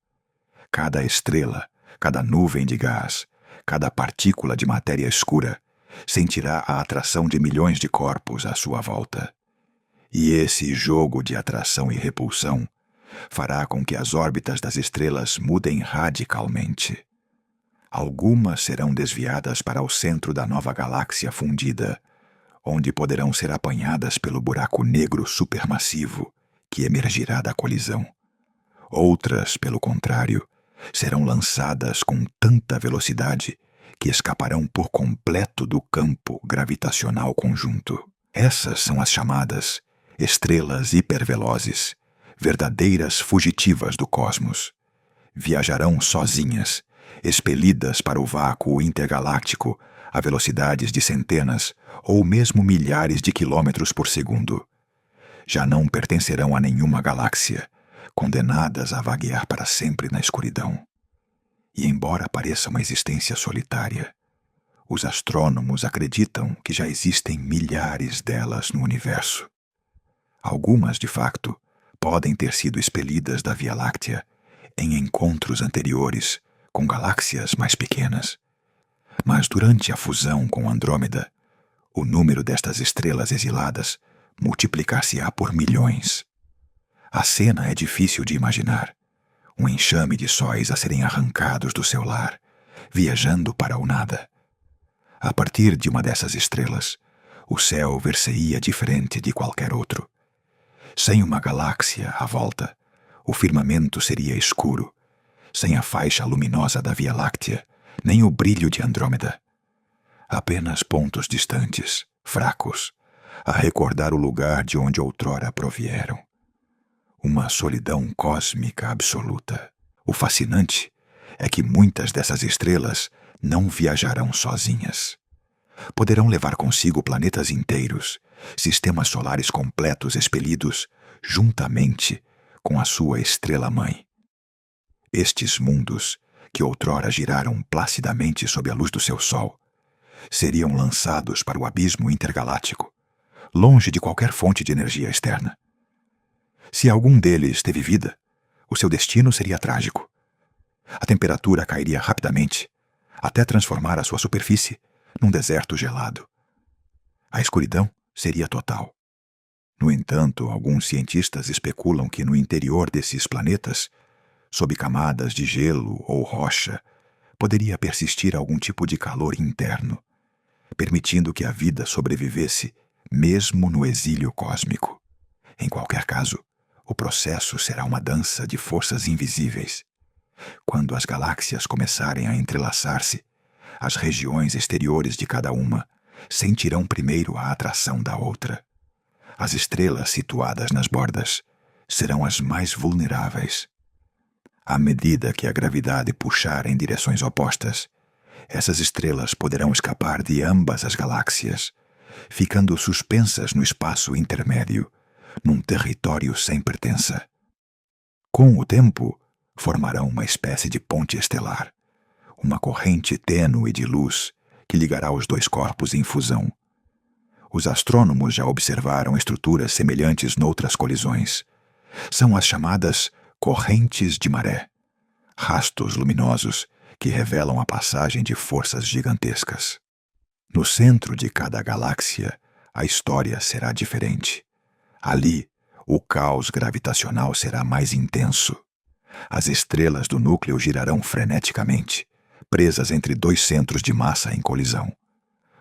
Cada estrela, cada nuvem de gás, cada partícula de matéria escura sentirá a atração de milhões de corpos à sua volta. E esse jogo de atração e repulsão fará com que as órbitas das estrelas mudem radicalmente. Algumas serão desviadas para o centro da nova galáxia fundida, onde poderão ser apanhadas pelo buraco negro supermassivo que emergirá da colisão. Outras, pelo contrário, serão lançadas com tanta velocidade que escaparão por completo do campo gravitacional conjunto. Essas são as chamadas estrelas hipervelozes, verdadeiras fugitivas do cosmos. Viajarão sozinhas, expelidas para o vácuo intergaláctico a velocidades de centenas ou mesmo milhares de quilômetros por segundo. Já não pertencerão a nenhuma galáxia, condenadas a vaguear para sempre na escuridão. E embora pareça uma existência solitária, os astrônomos acreditam que já existem milhares delas no universo. Algumas, de facto, podem ter sido expelidas da Via Láctea em encontros anteriores com galáxias mais pequenas. Mas durante a fusão com Andrômeda, o número destas estrelas exiladas multiplicar-se-á por milhões. A cena é difícil de imaginar. Um enxame de sóis a serem arrancados do seu lar, viajando para o nada. A partir de uma dessas estrelas, o céu ver-se-ia diferente de qualquer outro. Sem uma galáxia à volta, o firmamento seria escuro, sem a faixa luminosa da Via Láctea, nem o brilho de Andrômeda. Apenas pontos distantes, fracos, a recordar o lugar de onde outrora provieram. Uma solidão cósmica absoluta. O fascinante é que muitas dessas estrelas não viajarão sozinhas. Poderão levar consigo planetas inteiros, sistemas solares completos expelidos juntamente com a sua estrela-mãe. Estes mundos, que outrora giraram placidamente sob a luz do seu Sol, seriam lançados para o abismo intergaláctico, longe de qualquer fonte de energia externa. Se algum deles teve vida, o seu destino seria trágico. A temperatura cairia rapidamente, até transformar a sua superfície num deserto gelado. A escuridão seria total. No entanto, alguns cientistas especulam que no interior desses planetas, sob camadas de gelo ou rocha, poderia persistir algum tipo de calor interno, permitindo que a vida sobrevivesse mesmo no exílio cósmico. Em qualquer caso, o processo será uma dança de forças invisíveis. Quando as galáxias começarem a entrelaçar-se, as regiões exteriores de cada uma sentirão primeiro a atração da outra. As estrelas situadas nas bordas serão as mais vulneráveis. À medida que a gravidade puxar em direções opostas, essas estrelas poderão escapar de ambas as galáxias, ficando suspensas no espaço intermédio, num território sem pertença. Com o tempo, formarão uma espécie de ponte estelar, uma corrente tênue de luz que ligará os dois corpos em fusão. Os astrônomos já observaram estruturas semelhantes noutras colisões. São as chamadas correntes de maré, rastros luminosos que revelam a passagem de forças gigantescas. No centro de cada galáxia, a história será diferente. Ali, o caos gravitacional será mais intenso. As estrelas do núcleo girarão freneticamente, presas entre dois centros de massa em colisão.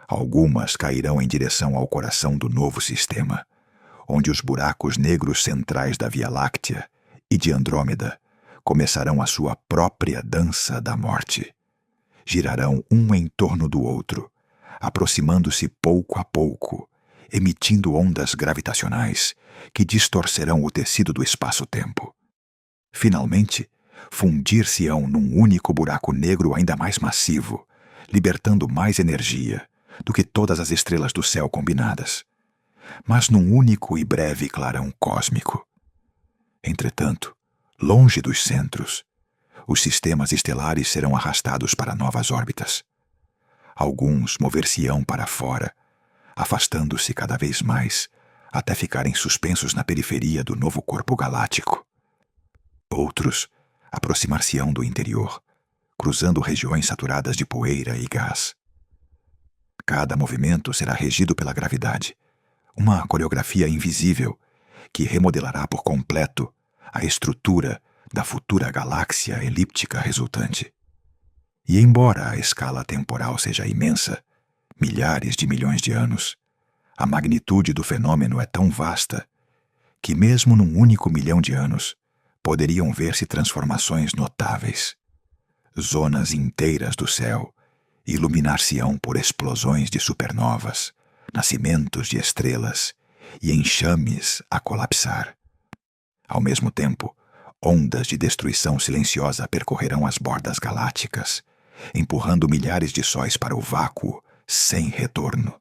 Algumas cairão em direção ao coração do novo sistema, onde os buracos negros centrais da Via Láctea e de Andrômeda começarão a sua própria dança da morte. Girarão um em torno do outro, aproximando-se pouco a pouco, emitindo ondas gravitacionais que distorcerão o tecido do espaço-tempo. Finalmente, fundir-se-ão num único buraco negro ainda mais massivo, libertando mais energia do que todas as estrelas do céu combinadas, mas num único e breve clarão cósmico. Entretanto, longe dos centros, os sistemas estelares serão arrastados para novas órbitas. Alguns mover-se-ão para fora, afastando-se cada vez mais, até ficarem suspensos na periferia do novo corpo galáctico. Outros aproximar-se-ão do interior, cruzando regiões saturadas de poeira e gás. Cada movimento será regido pela gravidade, uma coreografia invisível que remodelará por completo a estrutura da futura galáxia elíptica resultante. E embora a escala temporal seja imensa, milhares de milhões de anos, a magnitude do fenômeno é tão vasta que mesmo num único milhão de anos poderiam ver-se transformações notáveis. Zonas inteiras do céu iluminar-se-ão por explosões de supernovas, nascimentos de estrelas e enxames a colapsar. Ao mesmo tempo, ondas de destruição silenciosa percorrerão as bordas galácticas, empurrando milhares de sóis para o vácuo sem retorno.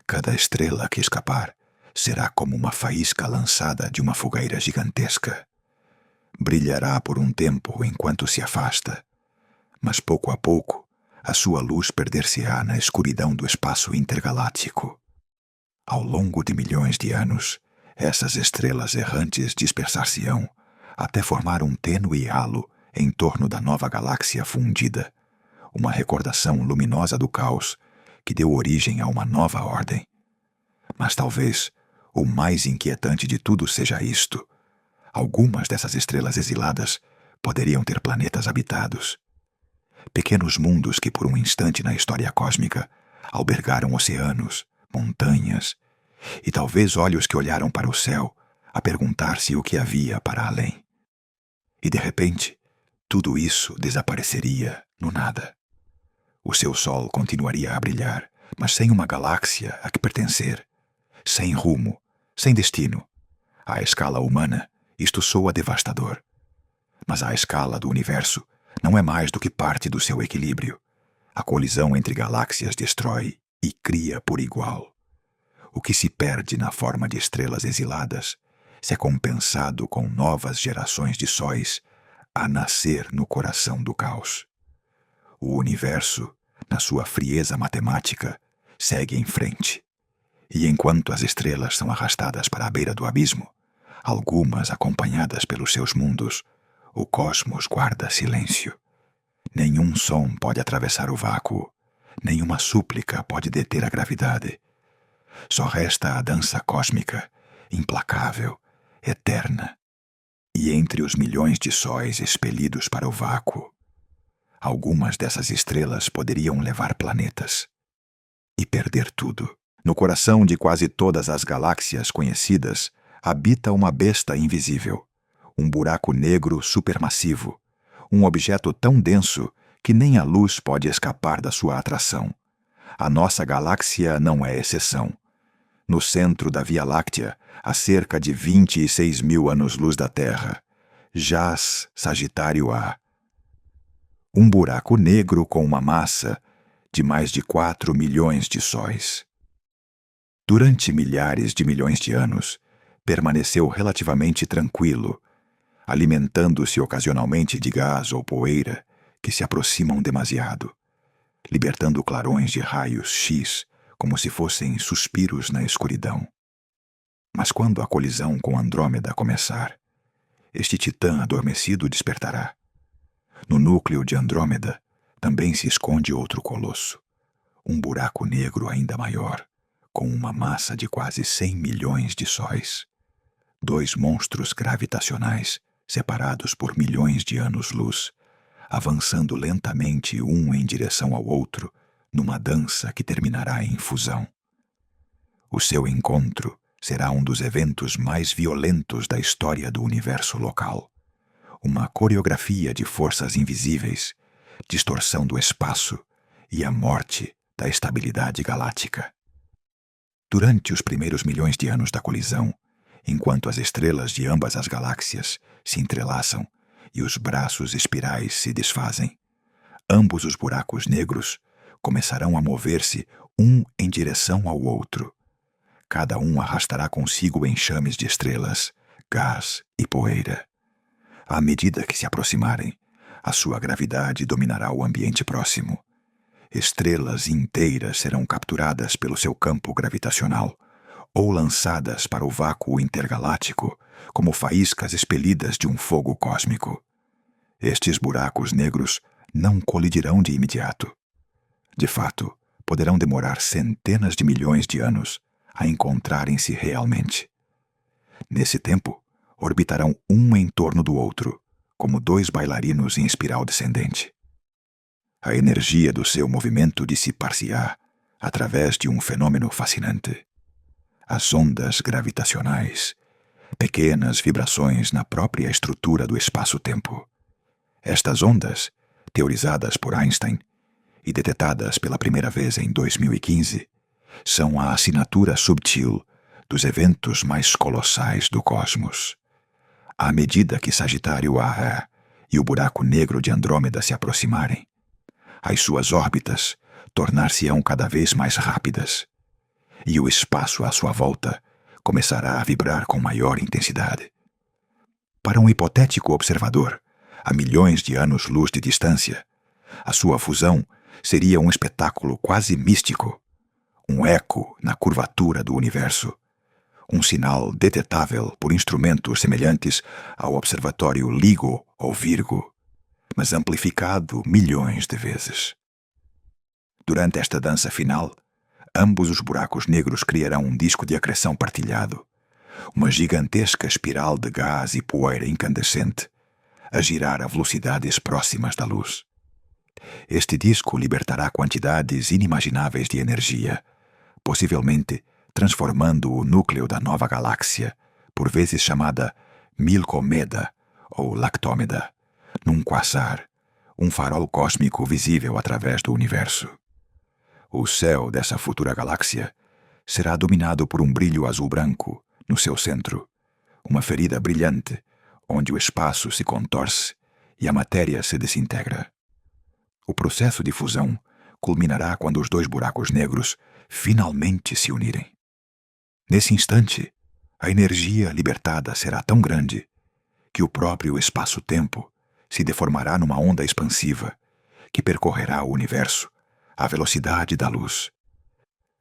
Cada estrela que escapar será como uma faísca lançada de uma fogueira gigantesca. Brilhará por um tempo enquanto se afasta, mas pouco a pouco a sua luz perder-se-á na escuridão do espaço intergaláctico. Ao longo de milhões de anos, essas estrelas errantes dispersar-se-ão até formar um tênue halo em torno da nova galáxia fundida, uma recordação luminosa do caos que deu origem a uma nova ordem. Mas talvez o mais inquietante de tudo seja isto: algumas dessas estrelas exiladas poderiam ter planetas habitados. Pequenos mundos que por um instante na história cósmica albergaram oceanos, montanhas e talvez olhos que olharam para o céu a perguntar-se o que havia para além. E de repente, tudo isso desapareceria no nada. O seu sol continuaria a brilhar, mas sem uma galáxia a que pertencer, sem rumo, sem destino. À escala humana, isto soa devastador. Mas à escala do universo, não é mais do que parte do seu equilíbrio. A colisão entre galáxias destrói e cria por igual. O que se perde na forma de estrelas exiladas se é compensado com novas gerações de sóis a nascer no coração do caos. O universo, na sua frieza matemática, segue em frente. E enquanto as estrelas são arrastadas para a beira do abismo, algumas acompanhadas pelos seus mundos, o cosmos guarda silêncio. Nenhum som pode atravessar o vácuo, nenhuma súplica pode deter a gravidade. Só resta a dança cósmica, implacável, eterna. E entre os milhões de sóis expelidos para o vácuo, algumas dessas estrelas poderiam levar planetas e perder tudo. No coração de quase todas as galáxias conhecidas habita uma besta invisível, um buraco negro supermassivo, um objeto tão denso que nem a luz pode escapar da sua atração. A nossa galáxia não é exceção. No centro da Via Láctea, a cerca de 26 mil anos-luz da Terra, jaz Sagitário A, um buraco negro com uma massa de mais de 4 milhões de sóis. Durante milhares de milhões de anos, permaneceu relativamente tranquilo, alimentando-se ocasionalmente de gás ou poeira que se aproximam demasiado, libertando clarões de raios X como se fossem suspiros na escuridão. Mas quando a colisão com Andrômeda começar, este titã adormecido despertará. No núcleo de Andrômeda também se esconde outro colosso, um buraco negro ainda maior, com uma massa de quase 100 milhões de sóis. 2 monstros gravitacionais separados por milhões de anos-luz, avançando lentamente um em direção ao outro, numa dança que terminará em fusão. O seu encontro será um dos eventos mais violentos da história do universo local. Uma coreografia de forças invisíveis, distorção do espaço e a morte da estabilidade galáctica. Durante os primeiros milhões de anos da colisão, enquanto as estrelas de ambas as galáxias se entrelaçam e os braços espirais se desfazem, ambos os buracos negros começarão a mover-se um em direção ao outro. Cada um arrastará consigo enxames de estrelas, gás e poeira. À medida que se aproximarem, a sua gravidade dominará o ambiente próximo. Estrelas inteiras serão capturadas pelo seu campo gravitacional ou lançadas para o vácuo intergaláctico como faíscas expelidas de um fogo cósmico. Estes buracos negros não colidirão de imediato. De fato, poderão demorar centenas de milhões de anos a encontrarem-se realmente. Nesse tempo, orbitarão um em torno do outro, como 2 bailarinos em espiral descendente. A energia do seu movimento dissipar-se-á através de um fenômeno fascinante. As ondas gravitacionais, pequenas vibrações na própria estrutura do espaço-tempo. Estas ondas, teorizadas por Einstein e detectadas pela primeira vez em 2015, são a assinatura subtil dos eventos mais colossais do cosmos. À medida que Sagitário A e o buraco negro de Andrômeda se aproximarem, as suas órbitas tornar-se-ão cada vez mais rápidas, e o espaço à sua volta começará a vibrar com maior intensidade. Para um hipotético observador, a milhões de anos-luz de distância, a sua fusão seria um espetáculo quase místico, um eco na curvatura do universo, um sinal detetável por instrumentos semelhantes ao observatório LIGO ou Virgo, mas amplificado milhões de vezes. Durante esta dança final, ambos os buracos negros criarão um disco de acreção partilhado, uma gigantesca espiral de gás e poeira incandescente, a girar a velocidades próximas da luz. Este disco libertará quantidades inimagináveis de energia, possivelmente transformando o núcleo da nova galáxia, por vezes chamada Milcomeda ou Lactômeda, num quasar, um farol cósmico visível através do universo. O céu dessa futura galáxia será dominado por um brilho azul-branco no seu centro, uma ferida brilhante onde o espaço se contorce e a matéria se desintegra. O processo de fusão culminará quando os 2 buracos negros finalmente se unirem. Nesse instante, a energia libertada será tão grande que o próprio espaço-tempo se deformará numa onda expansiva que percorrerá o universo à velocidade da luz.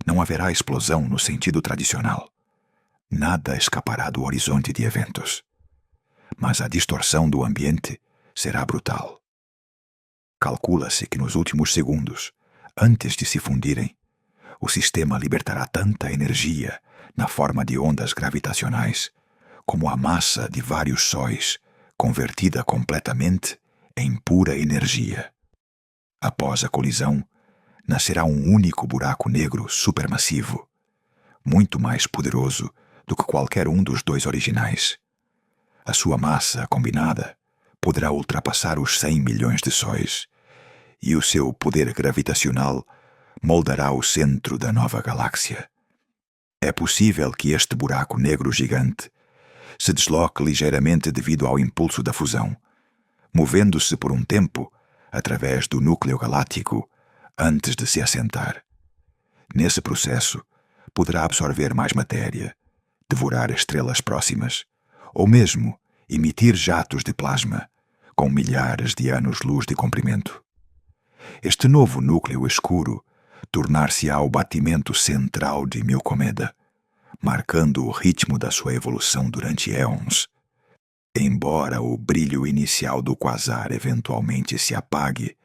Não haverá explosão no sentido tradicional. Nada escapará do horizonte de eventos. Mas a distorção do ambiente será brutal. Calcula-se que nos últimos segundos, antes de se fundirem, o sistema libertará tanta energia na forma de ondas gravitacionais como a massa de vários sóis convertida completamente em pura energia. Após a colisão, nascerá um único buraco negro supermassivo, muito mais poderoso do que qualquer um dos 2 originais. A sua massa combinada poderá ultrapassar os 100 milhões de sóis, e o seu poder gravitacional moldará o centro da nova galáxia. É possível que este buraco negro gigante se desloque ligeiramente devido ao impulso da fusão, movendo-se por um tempo através do núcleo galáctico antes de se assentar. Nesse processo, poderá absorver mais matéria, devorar estrelas próximas, ou mesmo emitir jatos de plasma com milhares de anos-luz de comprimento. Este novo núcleo escuro tornar-se-á o batimento central de Milcomeda, marcando o ritmo da sua evolução durante éons. Embora o brilho inicial do quasar eventualmente se apague,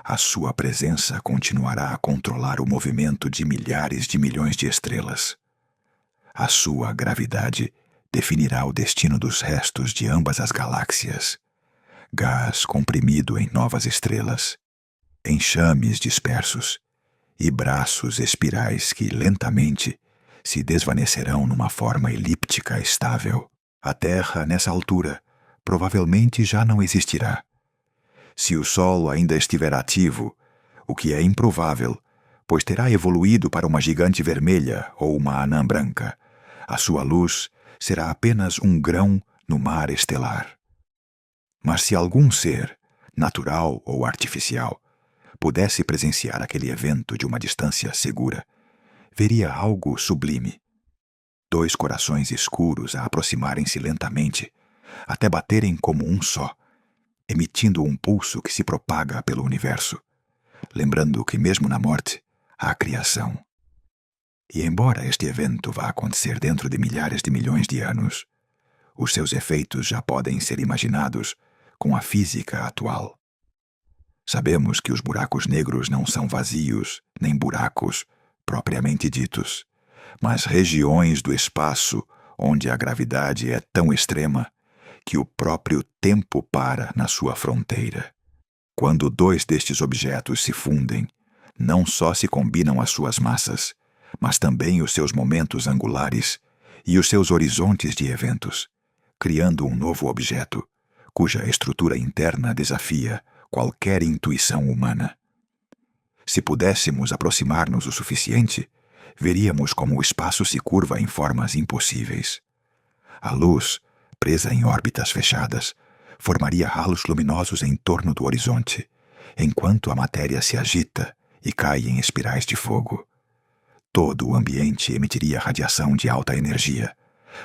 a sua presença continuará a controlar o movimento de milhares de milhões de estrelas. A sua gravidade definirá o destino dos restos de ambas as galáxias, gás comprimido em novas estrelas, enxames dispersos e braços espirais que lentamente se desvanecerão numa forma elíptica estável. A Terra, nessa altura, provavelmente já não existirá. Se o Sol ainda estiver ativo, o que é improvável, pois terá evoluído para uma gigante vermelha ou uma anã branca, a sua luz será apenas um grão no mar estelar. Mas se algum ser, natural ou artificial, pudesse presenciar aquele evento de uma distância segura, veria algo sublime. 2 corações escuros a aproximarem-se lentamente, até baterem como um só, emitindo um pulso que se propaga pelo universo, lembrando que mesmo na morte há criação. E embora este evento vá acontecer dentro de milhares de milhões de anos, os seus efeitos já podem ser imaginados com a física atual. Sabemos que os buracos negros não são vazios, nem buracos propriamente ditos, mas regiões do espaço onde a gravidade é tão extrema que o próprio tempo para na sua fronteira. Quando 2 destes objetos se fundem, não só se combinam as suas massas, mas também os seus momentos angulares e os seus horizontes de eventos, criando um novo objeto, cuja estrutura interna desafia qualquer intuição humana. Se pudéssemos aproximar-nos o suficiente, veríamos como o espaço se curva em formas impossíveis. A luz, presa em órbitas fechadas, formaria ralos luminosos em torno do horizonte, enquanto a matéria se agita e cai em espirais de fogo. Todo o ambiente emitiria radiação de alta energia,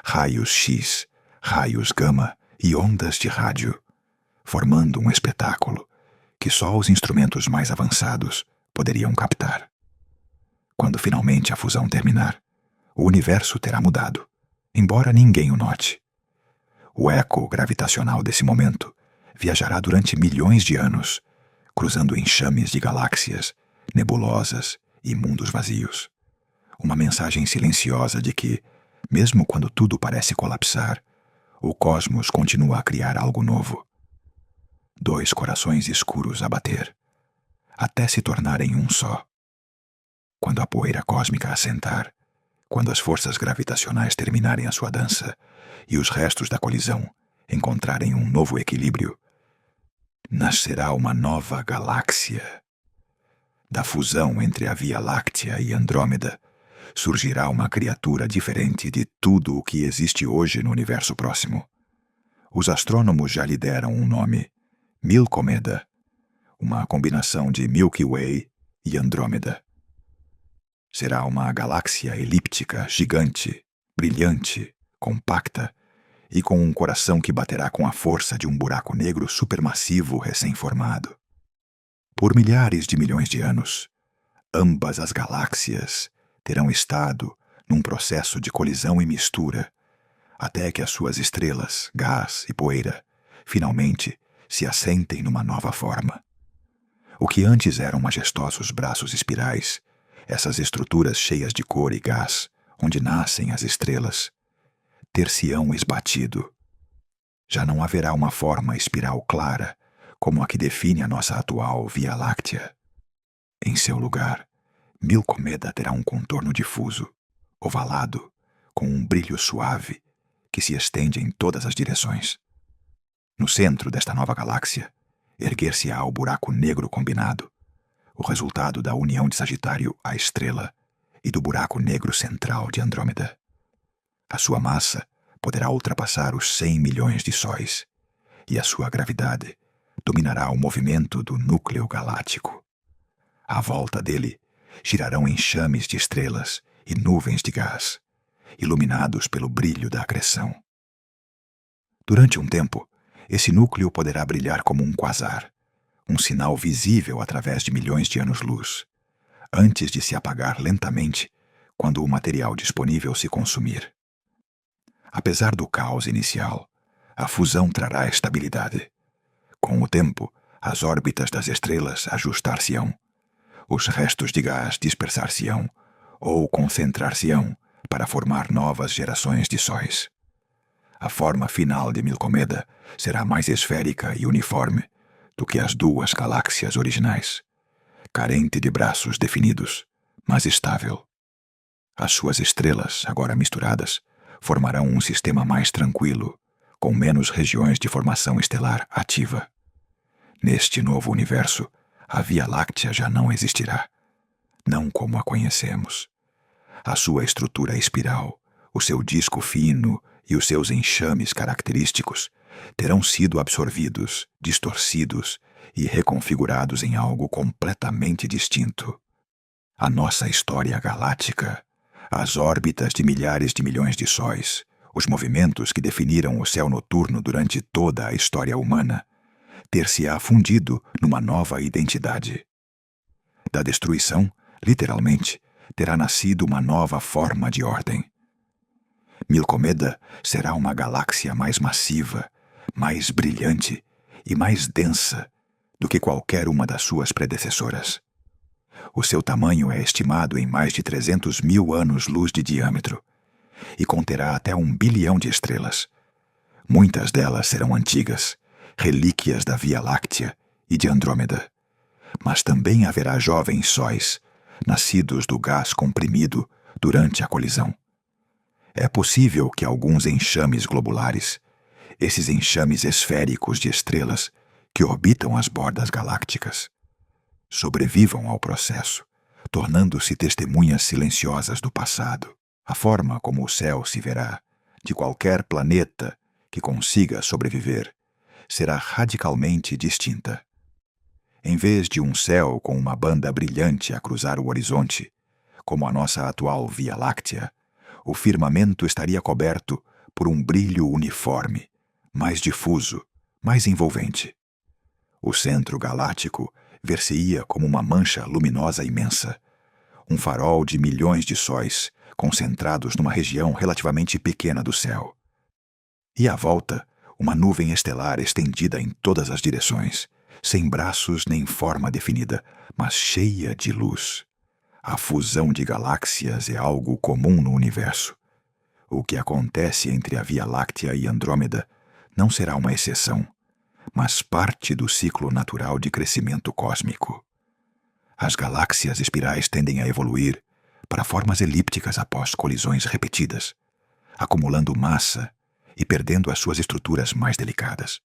raios X, raios gama e ondas de rádio, formando um espetáculo que só os instrumentos mais avançados poderiam captar. Quando finalmente a fusão terminar, o universo terá mudado, embora ninguém o note. O eco gravitacional desse momento viajará durante milhões de anos, cruzando enxames de galáxias, nebulosas e mundos vazios. Uma mensagem silenciosa de que, mesmo quando tudo parece colapsar, o cosmos continua a criar algo novo. 2 corações escuros a bater, até se tornarem um só. Quando a poeira cósmica assentar, quando as forças gravitacionais terminarem a sua dança e os restos da colisão encontrarem um novo equilíbrio, nascerá uma nova galáxia. Da fusão entre a Via Láctea e Andrômeda, surgirá uma criatura diferente de tudo o que existe hoje no universo próximo. Os astrônomos já lhe deram um nome: Milcomeda, uma combinação de Milky Way e Andrômeda. Será uma galáxia elíptica gigante, brilhante, compacta e com um coração que baterá com a força de um buraco negro supermassivo recém-formado. Por milhares de milhões de anos, ambas as galáxias terão estado num processo de colisão e mistura, até que as suas estrelas, gás e poeira, finalmente se assentem numa nova forma. O que antes eram majestosos braços espirais, essas estruturas cheias de cor e gás, onde nascem as estrelas, ter-se-ão esbatido. Já não haverá uma forma espiral clara, como a que define a nossa atual Via Láctea. Em seu lugar, Milcomeda terá um contorno difuso, ovalado, com um brilho suave, que se estende em todas as direções. No centro desta nova galáxia, erguer-se-á o buraco negro combinado, o resultado da união de Sagitário à estrela e do buraco negro central de Andrômeda. A sua massa poderá ultrapassar os 100 milhões de sóis, e a sua gravidade dominará o movimento do núcleo galáctico. À volta dele girarão enxames de estrelas e nuvens de gás, iluminados pelo brilho da acreção. Durante um tempo, esse núcleo poderá brilhar como um quasar, um sinal visível através de milhões de anos-luz, antes de se apagar lentamente quando o material disponível se consumir. Apesar do caos inicial, a fusão trará estabilidade. Com o tempo, as órbitas das estrelas ajustar-se-ão, os restos de gás dispersar-se-ão ou concentrar-se-ão para formar novas gerações de sóis. A forma final de Milcomeda será mais esférica e uniforme do que as duas galáxias originais, carente de braços definidos, mas estável. As suas estrelas, agora misturadas, formarão um sistema mais tranquilo, com menos regiões de formação estelar ativa. Neste novo universo, a Via Láctea já não existirá, não como a conhecemos. A sua estrutura espiral, o seu disco fino e os seus enxames característicos terão sido absorvidos, distorcidos e reconfigurados em algo completamente distinto. A nossa história galáctica, as órbitas de milhares de milhões de sóis, os movimentos que definiram o céu noturno durante toda a história humana, ter-se-á fundido numa nova identidade. Da destruição, literalmente, terá nascido uma nova forma de ordem. Milcomeda será uma galáxia mais massiva, mais brilhante e mais densa do que qualquer uma das suas predecessoras. O seu tamanho é estimado em mais de 300 mil anos-luz de diâmetro e conterá até 1 bilhão de estrelas. Muitas delas serão antigas, relíquias da Via Láctea e de Andrômeda, mas também haverá jovens sóis, nascidos do gás comprimido durante a colisão. É possível que alguns enxames globulares, esses enxames esféricos de estrelas que orbitam as bordas galácticas, sobrevivam ao processo, tornando-se testemunhas silenciosas do passado. A forma como o céu se verá, de qualquer planeta que consiga sobreviver, será radicalmente distinta. Em vez de um céu com uma banda brilhante a cruzar o horizonte, como a nossa atual Via Láctea, o firmamento estaria coberto por um brilho uniforme, mais difuso, mais envolvente. O centro galáctico ver-se-ia como uma mancha luminosa imensa, um farol de milhões de sóis concentrados numa região relativamente pequena do céu. E à volta, uma nuvem estelar estendida em todas as direções, sem braços nem forma definida, mas cheia de luz. A fusão de galáxias é algo comum no universo. O que acontece entre a Via Láctea e Andrômeda não será uma exceção, mas parte do ciclo natural de crescimento cósmico. As galáxias espirais tendem a evoluir para formas elípticas após colisões repetidas, acumulando massa e perdendo as suas estruturas mais delicadas.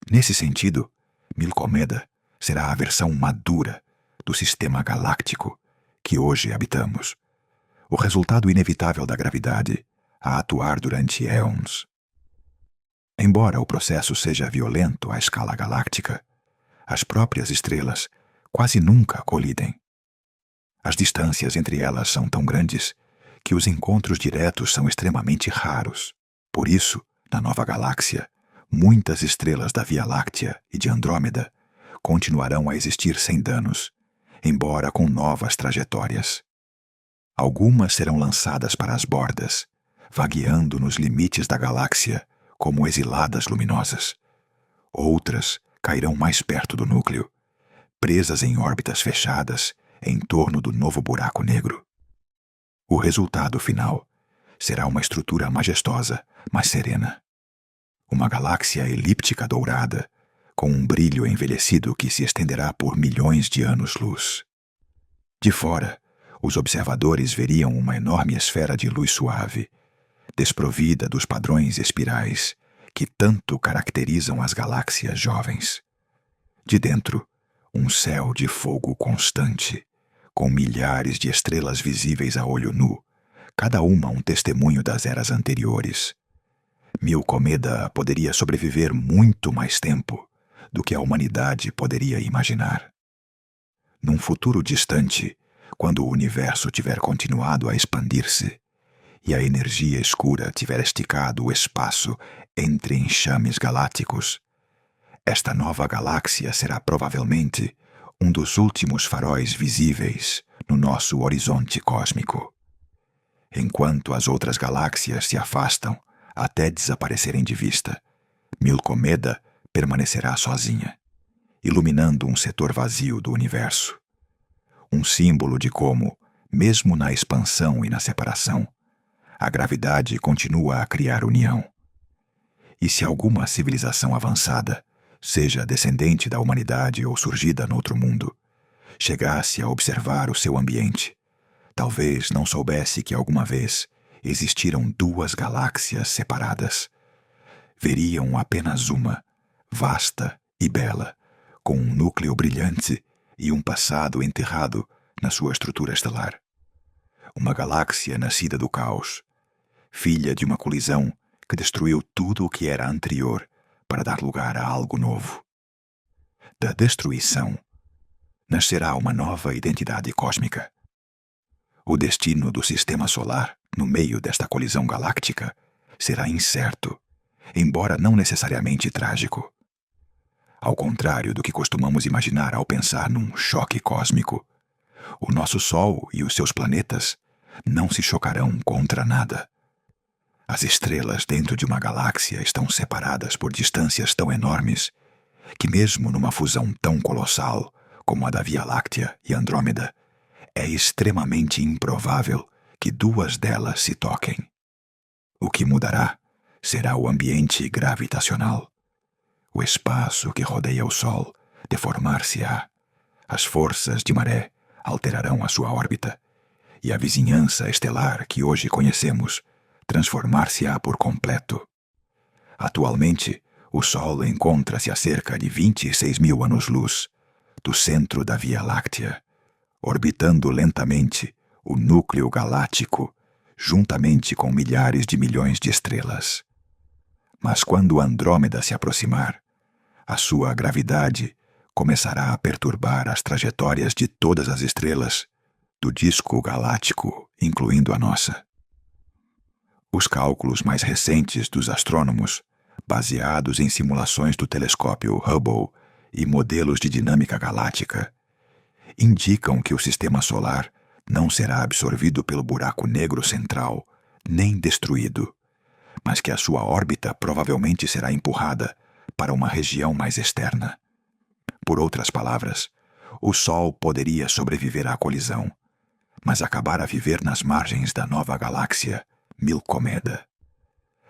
Nesse sentido, Milcomeda será a versão madura do sistema galáctico que hoje habitamos, o resultado inevitável da gravidade a atuar durante éons. Embora o processo seja violento à escala galáctica, as próprias estrelas quase nunca colidem. As distâncias entre elas são tão grandes que os encontros diretos são extremamente raros. Por isso, na nova galáxia, muitas estrelas da Via Láctea e de Andrômeda continuarão a existir sem danos, embora com novas trajetórias. Algumas serão lançadas para as bordas, vagueando nos limites da galáxia como exiladas luminosas. Outras cairão mais perto do núcleo, presas em órbitas fechadas em torno do novo buraco negro. O resultado final será uma estrutura majestosa, mas serena. Uma galáxia elíptica dourada, com um brilho envelhecido que se estenderá por milhões de anos-luz. De fora, os observadores veriam uma enorme esfera de luz suave, desprovida dos padrões espirais que tanto caracterizam as galáxias jovens. De dentro, um céu de fogo constante, com milhares de estrelas visíveis a olho nu, cada uma um testemunho das eras anteriores. Milcomeda poderia sobreviver muito mais tempo do que a humanidade poderia imaginar. Num futuro distante, quando o universo tiver continuado a expandir-se e a energia escura tiver esticado o espaço entre enxames galácticos, esta nova galáxia será provavelmente um dos últimos faróis visíveis no nosso horizonte cósmico. Enquanto as outras galáxias se afastam até desaparecerem de vista, Milcomeda permanecerá sozinha, iluminando um setor vazio do universo. Um símbolo de como, mesmo na expansão e na separação, a gravidade continua a criar união. E se alguma civilização avançada, seja descendente da humanidade ou surgida noutro mundo, chegasse a observar o seu ambiente, talvez não soubesse que alguma vez existiram duas galáxias separadas. Veriam apenas uma, vasta e bela, com um núcleo brilhante e um passado enterrado na sua estrutura estelar. Uma galáxia nascida do caos, filha de uma colisão que destruiu tudo o que era anterior para dar lugar a algo novo. Da destruição nascerá uma nova identidade cósmica. O destino do sistema solar, no meio desta colisão galáctica, será incerto, embora não necessariamente trágico. Ao contrário do que costumamos imaginar ao pensar num choque cósmico, o nosso Sol e os seus planetas não se chocarão contra nada. As estrelas dentro de uma galáxia estão separadas por distâncias tão enormes que, mesmo numa fusão tão colossal como a da Via Láctea e Andrômeda, é extremamente improvável que duas delas se toquem. O que mudará será o ambiente gravitacional. O espaço que rodeia o Sol deformar-se-á. As forças de maré alterarão a sua órbita, e a vizinhança estelar que hoje conhecemos transformar-se-á por completo. Atualmente, o Sol encontra-se a cerca de 26 mil anos-luz do centro da Via Láctea, orbitando lentamente o núcleo galáctico, juntamente com milhares de milhões de estrelas. Mas quando Andrômeda se aproximar, a sua gravidade começará a perturbar as trajetórias de todas as estrelas do disco galáctico, incluindo a nossa. Os cálculos mais recentes dos astrônomos, baseados em simulações do telescópio Hubble e modelos de dinâmica galáctica, indicam que o sistema solar não será absorvido pelo buraco negro central, nem destruído, mas que a sua órbita provavelmente será empurrada para uma região mais externa. Por outras palavras, o Sol poderia sobreviver à colisão, mas acabar a viver nas margens da nova galáxia, Milcomeda.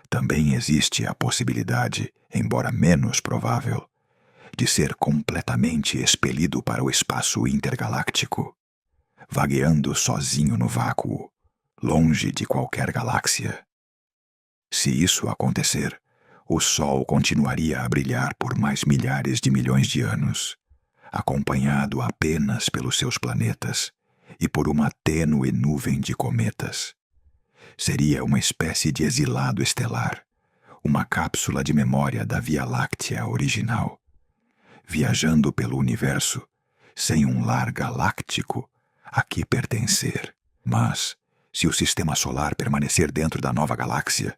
Também existe a possibilidade, embora menos provável, de ser completamente expelido para o espaço intergaláctico, vagueando sozinho no vácuo, longe de qualquer galáxia. Se isso acontecer, o Sol continuaria a brilhar por mais milhares de milhões de anos, acompanhado apenas pelos seus planetas e por uma tênue nuvem de cometas. Seria uma espécie de exilado estelar, uma cápsula de memória da Via Láctea original, viajando pelo universo sem um lar galáctico a que pertencer. Mas, se o sistema solar permanecer dentro da nova galáxia,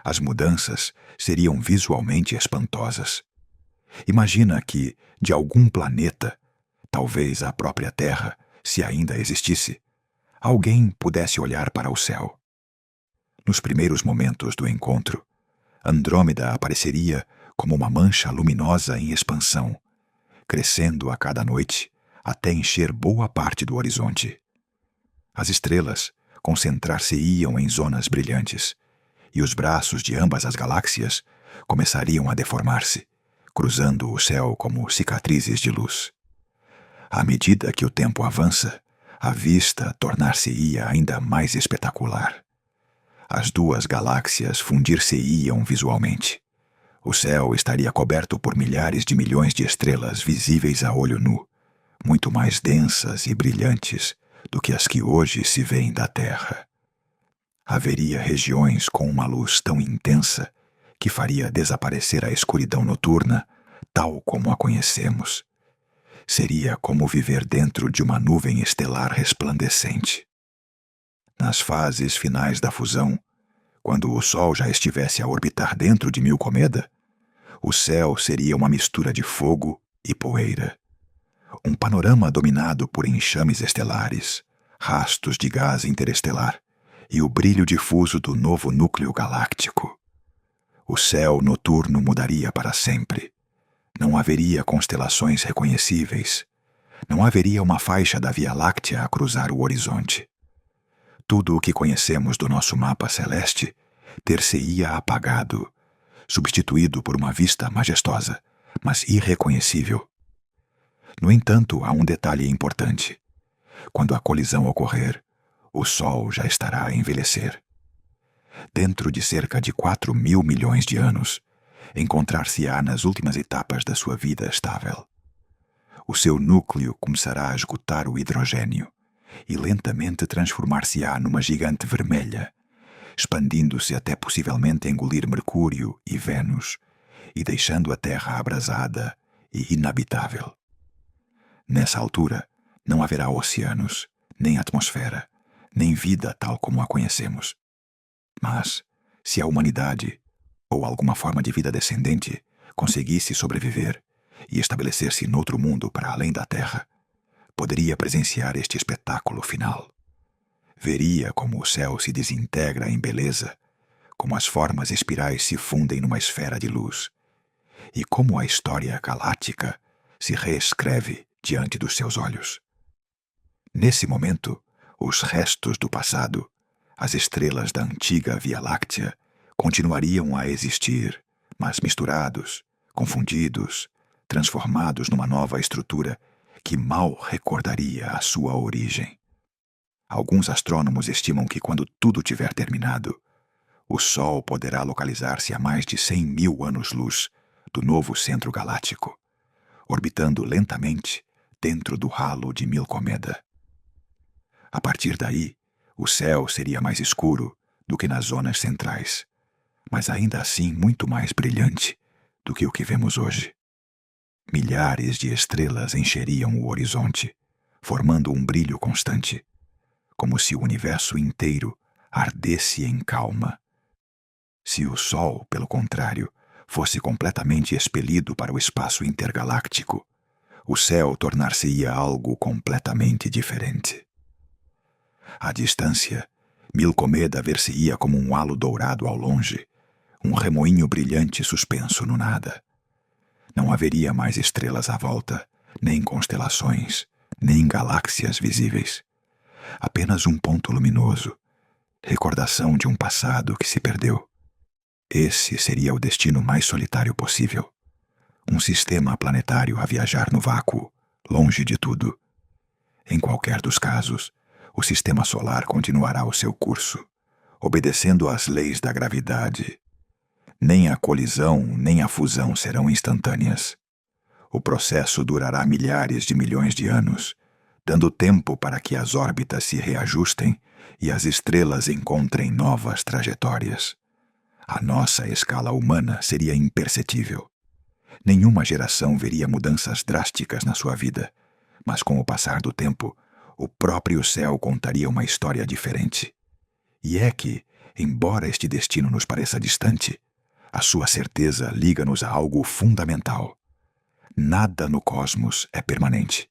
as mudanças seriam visualmente espantosas. Imagina que, de algum planeta, talvez a própria Terra, se ainda existisse, alguém pudesse olhar para o céu. Nos primeiros momentos do encontro, Andrômeda apareceria como uma mancha luminosa em expansão, crescendo a cada noite até encher boa parte do horizonte. As estrelas concentrar-se-iam em zonas brilhantes, e os braços de ambas as galáxias começariam a deformar-se, cruzando o céu como cicatrizes de luz. À medida que o tempo avança, a vista tornar-se-ia ainda mais espetacular. As duas galáxias fundir-se-iam visualmente, O céu estaria coberto por milhares de milhões de estrelas visíveis a olho nu, muito mais densas e brilhantes do que as que hoje se vêem da Terra. Haveria regiões com uma luz tão intensa que faria desaparecer a escuridão noturna, tal como a conhecemos. Seria como viver dentro de uma nuvem estelar resplandecente. Nas fases finais da fusão, quando o Sol já estivesse a orbitar dentro de Milcomeda, o céu seria uma mistura de fogo e poeira. Um panorama dominado por enxames estelares, rastros de gás interestelar e o brilho difuso do novo núcleo galáctico. O céu noturno mudaria para sempre. Não haveria constelações reconhecíveis. Não haveria uma faixa da Via Láctea a cruzar o horizonte. Tudo o que conhecemos do nosso mapa celeste ter-se-ia apagado, substituído por uma vista majestosa, mas irreconhecível. No entanto, há um detalhe importante. Quando a colisão ocorrer, o Sol já estará a envelhecer. Dentro de cerca de 4.000 milhões de anos, encontrar-se-á nas últimas etapas da sua vida estável. O seu núcleo começará a esgotar o hidrogênio e lentamente transformar-se-á numa gigante vermelha, expandindo-se até possivelmente engolir Mercúrio e Vênus e deixando a Terra abrasada e inabitável. Nessa altura, não haverá oceanos, nem atmosfera, nem vida tal como a conhecemos. Mas, se a humanidade, ou alguma forma de vida descendente, conseguisse sobreviver e estabelecer-se noutro mundo para além da Terra, poderia presenciar este espetáculo final. Veria como o céu se desintegra em beleza, como as formas espirais se fundem numa esfera de luz, e como a história galáctica se reescreve diante dos seus olhos. Nesse momento, os restos do passado, as estrelas da antiga Via Láctea, continuariam a existir, mas misturados, confundidos, transformados numa nova estrutura que mal recordaria a sua origem. Alguns astrônomos estimam que quando tudo tiver terminado, o Sol poderá localizar-se a mais de 100.000 anos-luz do novo centro galáctico, orbitando lentamente dentro do halo de Milcomeda. A partir daí, o céu seria mais escuro do que nas zonas centrais, mas ainda assim muito mais brilhante do que o que vemos hoje. Milhares de estrelas encheriam o horizonte, formando um brilho constante, como se o universo inteiro ardesse em calma. Se o Sol, pelo contrário, fosse completamente expelido para o espaço intergaláctico, o céu tornar-se-ia algo completamente diferente. À distância, Milcomeda ver-se-ia como um halo dourado ao longe, um remoinho brilhante suspenso no nada. Não haveria mais estrelas à volta, nem constelações, nem galáxias visíveis. Apenas um ponto luminoso, recordação de um passado que se perdeu. Esse seria o destino mais solitário possível. Um sistema planetário a viajar no vácuo, longe de tudo. Em qualquer dos casos, o sistema solar continuará o seu curso, obedecendo às leis da gravidade. Nem a colisão nem a fusão serão instantâneas. O processo durará milhares de milhões de anos, dando tempo para que as órbitas se reajustem e as estrelas encontrem novas trajetórias. A nossa escala humana seria imperceptível. Nenhuma geração veria mudanças drásticas na sua vida, mas com o passar do tempo, o próprio céu contaria uma história diferente. E é que, embora este destino nos pareça distante, a sua certeza liga-nos a algo fundamental. Nada no cosmos é permanente.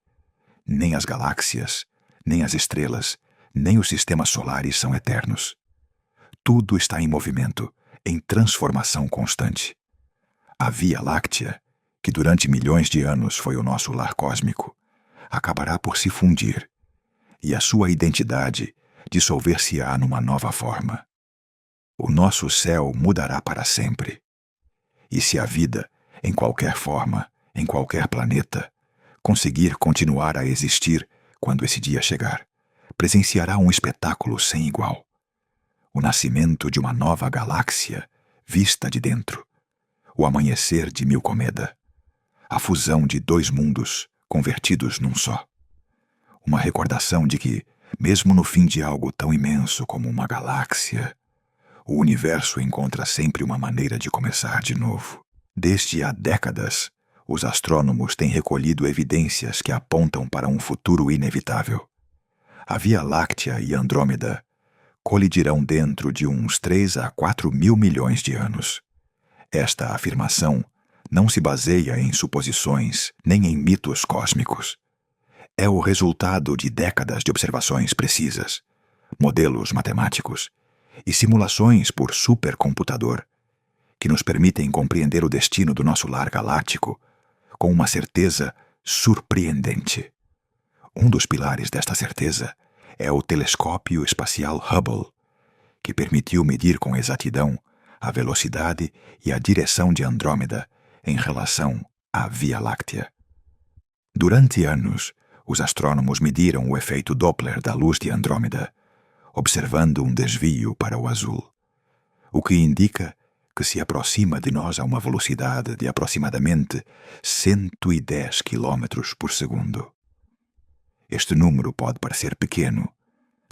Nem as galáxias, nem as estrelas, nem os sistemas solares são eternos. Tudo está em movimento, em transformação constante. A Via Láctea, que durante milhões de anos foi o nosso lar cósmico, acabará por se fundir, e a sua identidade dissolver-se-á numa nova forma. O nosso céu mudará para sempre. E se a vida, em qualquer forma, em qualquer planeta, conseguir continuar a existir quando esse dia chegar, presenciará um espetáculo sem igual. O nascimento de uma nova galáxia vista de dentro. o amanhecer de Milcomeda, a fusão de dois mundos convertidos num só. Uma recordação de que, mesmo no fim de algo tão imenso como uma galáxia, o universo encontra sempre uma maneira de começar de novo. Desde há décadas, os astrônomos têm recolhido evidências que apontam para um futuro inevitável. A Via Láctea e Andrômeda colidirão dentro de uns 3 a 4 mil milhões de anos. Esta afirmação não se baseia em suposições nem em mitos cósmicos. É o resultado de décadas de observações precisas, modelos matemáticos e simulações por supercomputador que nos permitem compreender o destino do nosso lar galáctico com uma certeza surpreendente. Um dos pilares desta certeza é o telescópio espacial Hubble, que permitiu medir com exatidão a velocidade e a direção de Andrômeda em relação à Via Láctea. Durante anos, os astrônomos mediram o efeito Doppler da luz de Andrômeda, observando um desvio para o azul, o que indica que se aproxima de nós a uma velocidade de aproximadamente 110 km por segundo. Este número pode parecer pequeno,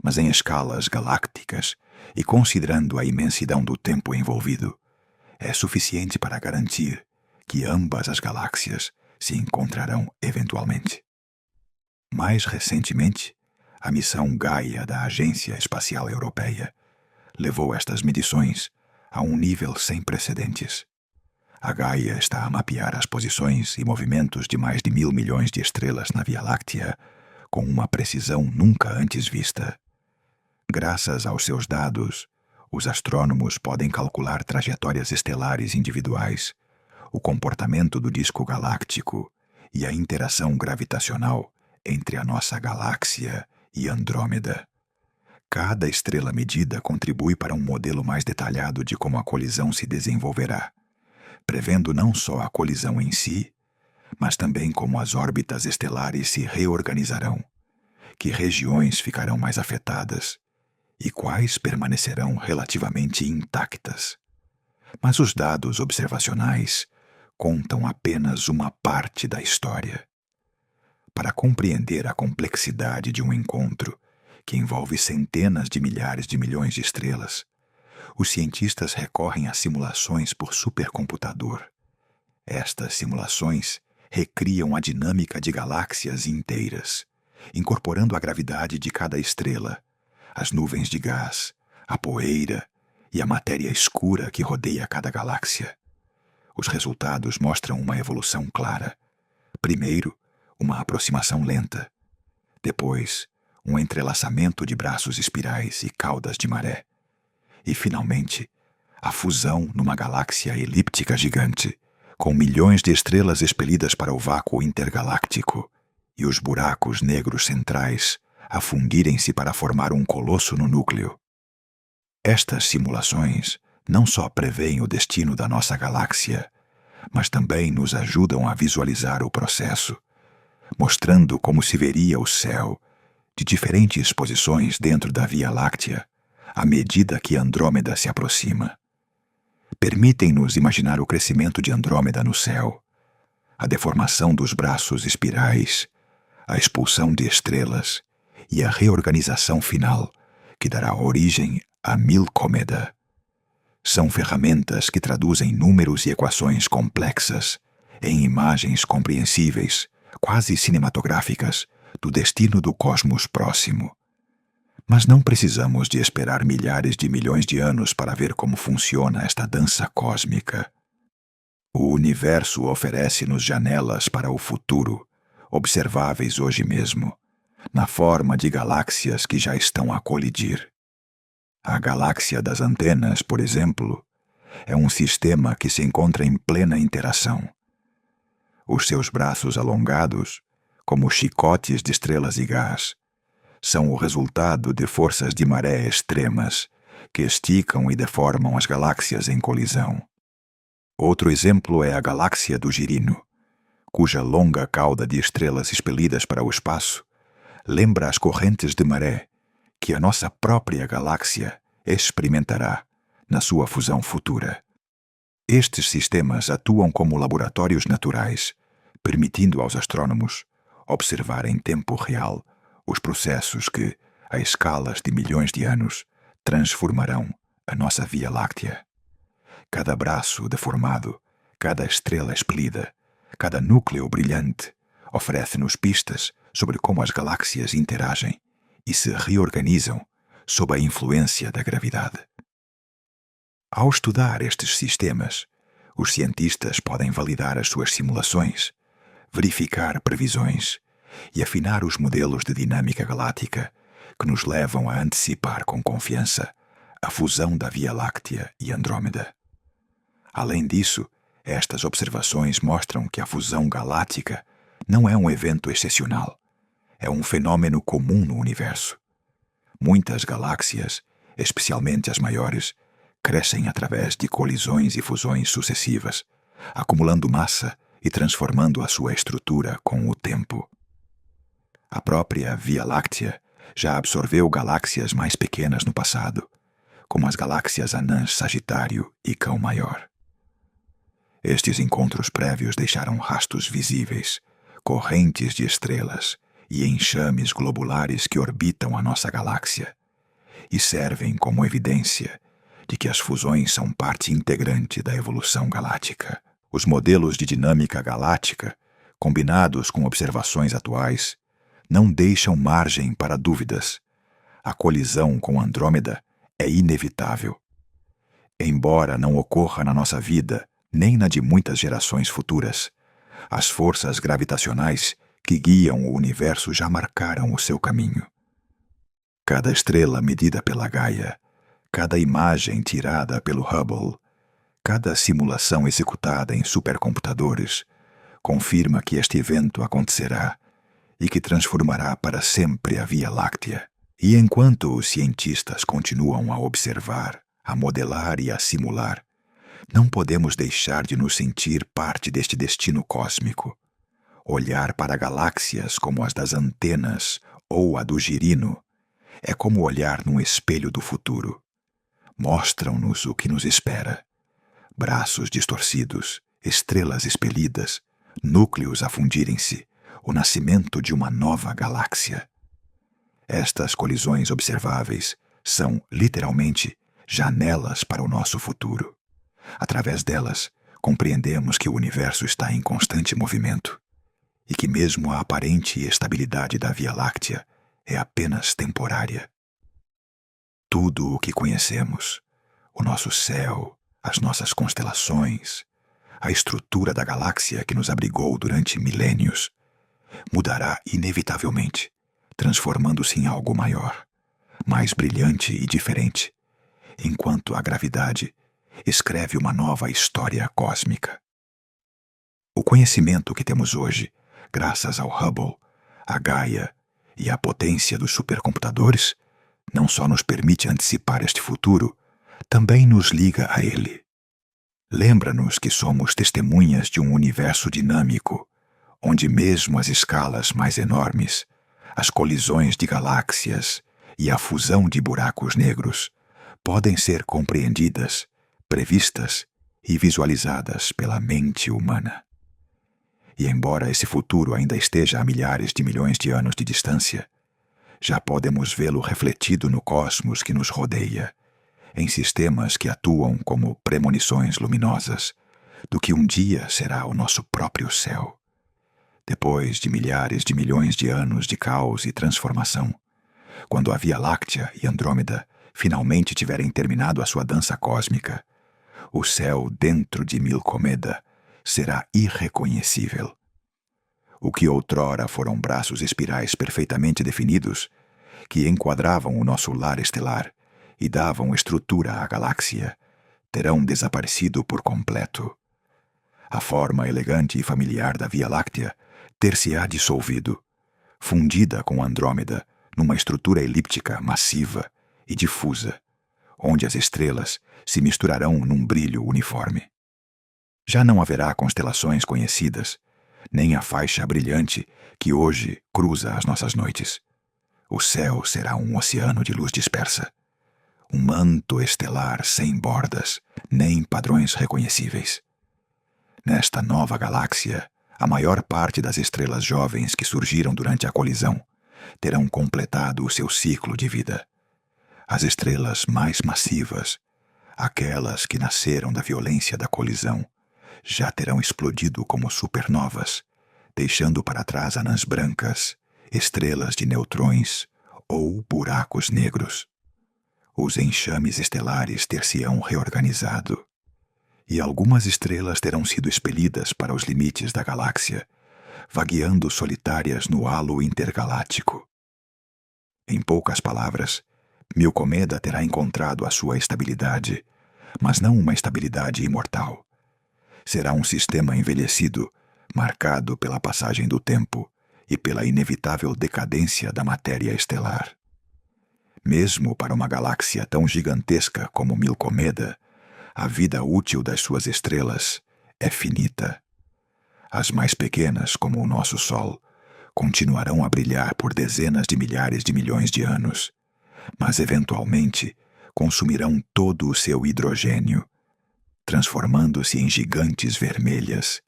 mas em escalas galácticas e considerando a imensidão do tempo envolvido, é suficiente para garantir que ambas as galáxias se encontrarão eventualmente. Mais recentemente, a missão Gaia da Agência Espacial Europeia levou estas medições a um nível sem precedentes. A Gaia está a mapear as posições e movimentos de mais de 1.000 milhões de estrelas na Via Láctea com uma precisão nunca antes vista. Graças aos seus dados, os astrônomos podem calcular trajetórias estelares individuais, o comportamento do disco galáctico e a interação gravitacional entre a nossa galáxia e Andrômeda. Cada estrela medida contribui para um modelo mais detalhado de como a colisão se desenvolverá, prevendo não só a colisão em si, mas também como as órbitas estelares se reorganizarão, que regiões ficarão mais afetadas e quais permanecerão relativamente intactas. Mas os dados observacionais contam apenas uma parte da história. Para compreender a complexidade de um encontro que envolve centenas de milhares de milhões de estrelas, os cientistas recorrem a simulações por supercomputador. Estas simulações recriam a dinâmica de galáxias inteiras, incorporando a gravidade de cada estrela, as nuvens de gás, a poeira e a matéria escura que rodeia cada galáxia. Os resultados mostram uma evolução clara. Primeiro, uma aproximação lenta. Depois, um entrelaçamento de braços espirais e caudas de maré. E, finalmente, a fusão numa galáxia elíptica gigante, com milhões de estrelas expelidas para o vácuo intergaláctico e os buracos negros centrais a fundirem-se para formar um colosso no núcleo. Estas simulações não só preveem o destino da nossa galáxia, mas também nos ajudam a visualizar o processo, mostrando como se veria o céu de diferentes posições dentro da Via Láctea à medida que Andrômeda se aproxima. Permitem-nos imaginar o crescimento de Andrômeda no céu, a deformação dos braços espirais, a expulsão de estrelas e a reorganização final que dará origem a Milcomeda. São ferramentas que traduzem números e equações complexas em imagens compreensíveis, quase cinematográficas, do destino do cosmos próximo. Mas não precisamos de esperar milhares de milhões de anos para ver como funciona esta dança cósmica. O universo oferece-nos janelas para o futuro, observáveis hoje mesmo, na forma de galáxias que já estão a colidir. A galáxia das antenas, por exemplo, é um sistema que se encontra em plena interação. Os seus braços alongados, como chicotes de estrelas de gás, são o resultado de forças de maré extremas que esticam e deformam as galáxias em colisão. Outro exemplo é a galáxia do Girino, cuja longa cauda de estrelas expelidas para o espaço lembra as correntes de maré que a nossa própria galáxia experimentará na sua fusão futura. Estes sistemas atuam como laboratórios naturais, permitindo aos astrônomos observar em tempo real os processos que, a escalas de milhões de anos, transformarão a nossa Via Láctea. Cada braço deformado, cada estrela expelida, cada núcleo brilhante oferece-nos pistas sobre como as galáxias interagem e se reorganizam sob a influência da gravidade. Ao estudar estes sistemas, os cientistas podem validar as suas simulações, verificar previsões e afinar os modelos de dinâmica galáctica que nos levam a antecipar com confiança a fusão da Via Láctea e Andrômeda. Além disso, estas observações mostram que a fusão galáctica não é um evento excepcional, é um fenômeno comum no universo. Muitas galáxias, especialmente as maiores, crescem através de colisões e fusões sucessivas, acumulando massa e transformando a sua estrutura com o tempo. A própria Via Láctea já absorveu galáxias mais pequenas no passado, como as galáxias anãs Sagitário e Cão Maior. Estes encontros prévios deixaram rastros visíveis, correntes de estrelas e enxames globulares que orbitam a nossa galáxia, e servem como evidência de que as fusões são parte integrante da evolução galáctica. Os modelos de dinâmica galáctica, combinados com observações atuais, não deixam margem para dúvidas. A colisão com Andrômeda é inevitável. Embora não ocorra na nossa vida, nem na de muitas gerações futuras, as forças gravitacionais que guiam o universo já marcaram o seu caminho. Cada estrela medida pela Gaia, cada imagem tirada pelo Hubble, cada simulação executada em supercomputadores confirma que este evento acontecerá e que transformará para sempre a Via Láctea. E enquanto os cientistas continuam a observar, a modelar e a simular, não podemos deixar de nos sentir parte deste destino cósmico. Olhar para galáxias como as das antenas ou a do Girino é como olhar num espelho do futuro. Mostram-nos o que nos espera. Braços distorcidos, estrelas expelidas, núcleos a fundirem-se, o nascimento de uma nova galáxia. Estas colisões observáveis são, literalmente, janelas para o nosso futuro. Através delas, compreendemos que o universo está em constante movimento e que mesmo a aparente estabilidade da Via Láctea é apenas temporária. Tudo o que conhecemos, o nosso céu, as nossas constelações, a estrutura da galáxia que nos abrigou durante milênios, mudará inevitavelmente, transformando-se em algo maior, mais brilhante e diferente, enquanto a gravidade escreve uma nova história cósmica. O conhecimento que temos hoje, graças ao Hubble, à Gaia e à potência dos supercomputadores, não só nos permite antecipar este futuro, também nos liga a ele. Lembra-nos que somos testemunhas de um universo dinâmico, onde mesmo as escalas mais enormes, as colisões de galáxias e a fusão de buracos negros podem ser compreendidas, previstas e visualizadas pela mente humana. E embora esse futuro ainda esteja a milhares de milhões de anos de distância, já podemos vê-lo refletido no cosmos que nos rodeia, em sistemas que atuam como premonições luminosas do que um dia será o nosso próprio céu. Depois de milhares de milhões de anos de caos e transformação, quando a Via Láctea e Andrômeda finalmente tiverem terminado a sua dança cósmica, o céu dentro de Milcomeda será irreconhecível. O que outrora foram braços espirais perfeitamente definidos, que enquadravam o nosso lar estelar e davam estrutura à galáxia, terão desaparecido por completo. A forma elegante e familiar da Via Láctea ter-se-á dissolvido, fundida com Andrômeda numa estrutura elíptica massiva e difusa, onde as estrelas se misturarão num brilho uniforme. Já não haverá constelações conhecidas, nem a faixa brilhante que hoje cruza as nossas noites. O céu será um oceano de luz dispersa, um manto estelar sem bordas, nem padrões reconhecíveis. Nesta nova galáxia, a maior parte das estrelas jovens que surgiram durante a colisão terão completado o seu ciclo de vida. As estrelas mais massivas, aquelas que nasceram da violência da colisão, já terão explodido como supernovas, deixando para trás anãs brancas, estrelas de neutrões ou buracos negros. Os enxames estelares ter-se-ão reorganizado, e algumas estrelas terão sido expelidas para os limites da galáxia, vagueando solitárias no halo intergaláctico. Em poucas palavras, Milcomeda terá encontrado a sua estabilidade, mas não uma estabilidade imortal. Será um sistema envelhecido, marcado pela passagem do tempo e pela inevitável decadência da matéria estelar. Mesmo para uma galáxia tão gigantesca como Milcomeda, a vida útil das suas estrelas é finita. As mais pequenas, como o nosso Sol, continuarão a brilhar por dezenas de milhares de milhões de anos, mas eventualmente consumirão todo o seu hidrogênio, transformando-se em gigantes vermelhas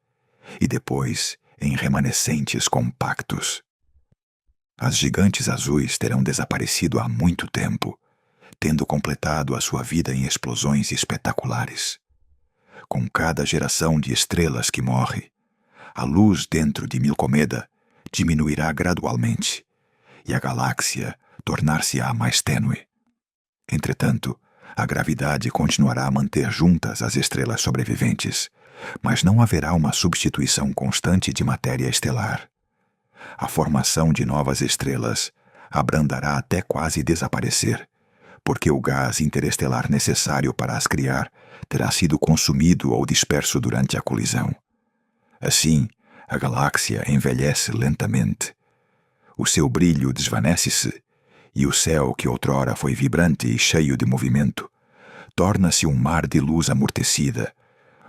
e depois em remanescentes compactos. As gigantes azuis terão desaparecido há muito tempo, tendo completado a sua vida em explosões espetaculares. Com cada geração de estrelas que morre, a luz dentro de Milcomeda diminuirá gradualmente e a galáxia tornar-se-á mais tênue. Entretanto, a gravidade continuará a manter juntas as estrelas sobreviventes, mas não haverá uma substituição constante de matéria estelar. A formação de novas estrelas abrandará até quase desaparecer, porque o gás interestelar necessário para as criar terá sido consumido ou disperso durante a colisão. Assim, a galáxia envelhece lentamente. O seu brilho desvanece-se, e o céu, que outrora foi vibrante e cheio de movimento, torna-se um mar de luz amortecida,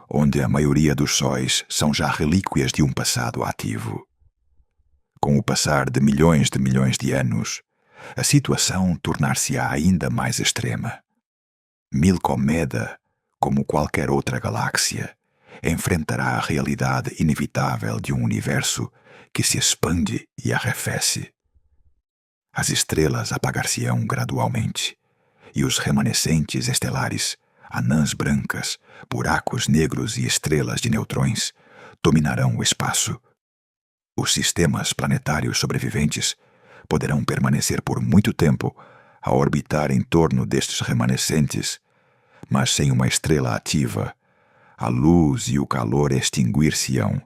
onde a maioria dos sóis são já relíquias de um passado ativo. Com o passar de milhões de anos, a situação tornar-se-á ainda mais extrema. Milcomeda, como qualquer outra galáxia, enfrentará a realidade inevitável de um universo que se expande e arrefece. As estrelas apagar-se-ão gradualmente, e os remanescentes estelares, anãs brancas, buracos negros e estrelas de neutrões, dominarão o espaço. Os sistemas planetários sobreviventes poderão permanecer por muito tempo a orbitar em torno destes remanescentes, mas sem uma estrela ativa, a luz e o calor extinguir-se-ão,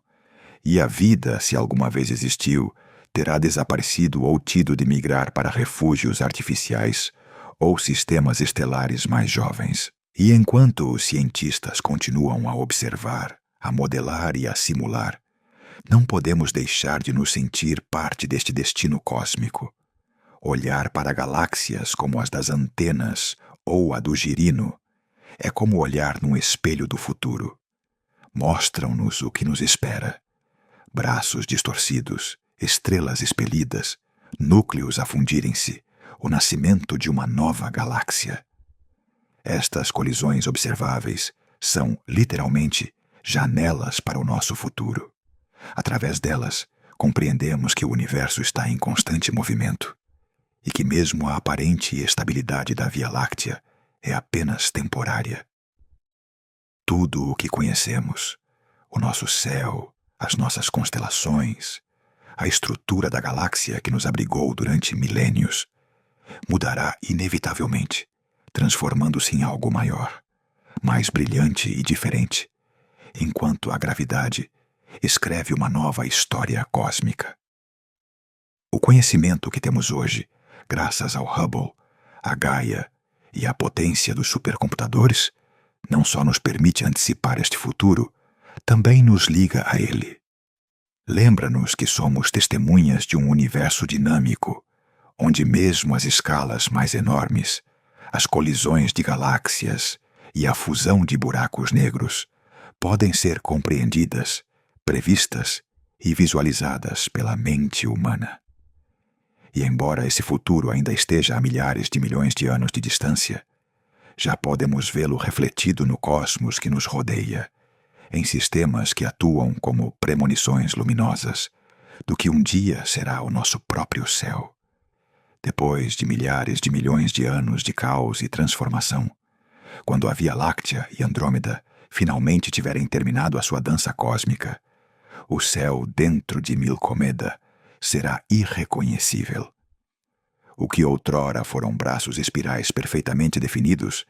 e a vida, se alguma vez existiu, terá desaparecido ou tido de migrar para refúgios artificiais ou sistemas estelares mais jovens. E enquanto os cientistas continuam a observar, a modelar e a simular, não podemos deixar de nos sentir parte deste destino cósmico. Olhar para galáxias como as das antenas ou a do Girino é como olhar num espelho do futuro. Mostram-nos o que nos espera. Braços distorcidos, estrelas expelidas, núcleos a fundirem-se, o nascimento de uma nova galáxia. Estas colisões observáveis são, literalmente, janelas para o nosso futuro. Através delas, compreendemos que o universo está em constante movimento e que mesmo a aparente estabilidade da Via Láctea é apenas temporária. Tudo o que conhecemos, o nosso céu, as nossas constelações, a estrutura da galáxia que nos abrigou durante milênios, mudará inevitavelmente, transformando-se em algo maior, mais brilhante e diferente, enquanto a gravidade escreve uma nova história cósmica. O conhecimento que temos hoje, graças ao Hubble, a Gaia e à potência dos supercomputadores, não só nos permite antecipar este futuro, também nos liga a ele. Lembra-nos que somos testemunhas de um universo dinâmico, onde mesmo as escalas mais enormes, as colisões de galáxias e a fusão de buracos negros podem ser compreendidas, previstas e visualizadas pela mente humana. E embora esse futuro ainda esteja a milhares de milhões de anos de distância, Já podemos vê-lo refletido no cosmos que nos rodeia, em sistemas que atuam como premonições luminosas do que um dia será o nosso próprio céu. Depois de milhares de milhões de anos de caos e transformação, quando a Via Láctea e Andrômeda finalmente tiverem terminado a sua dança cósmica, o céu dentro de Milcomeda será irreconhecível. O que outrora foram braços espirais perfeitamente definidos,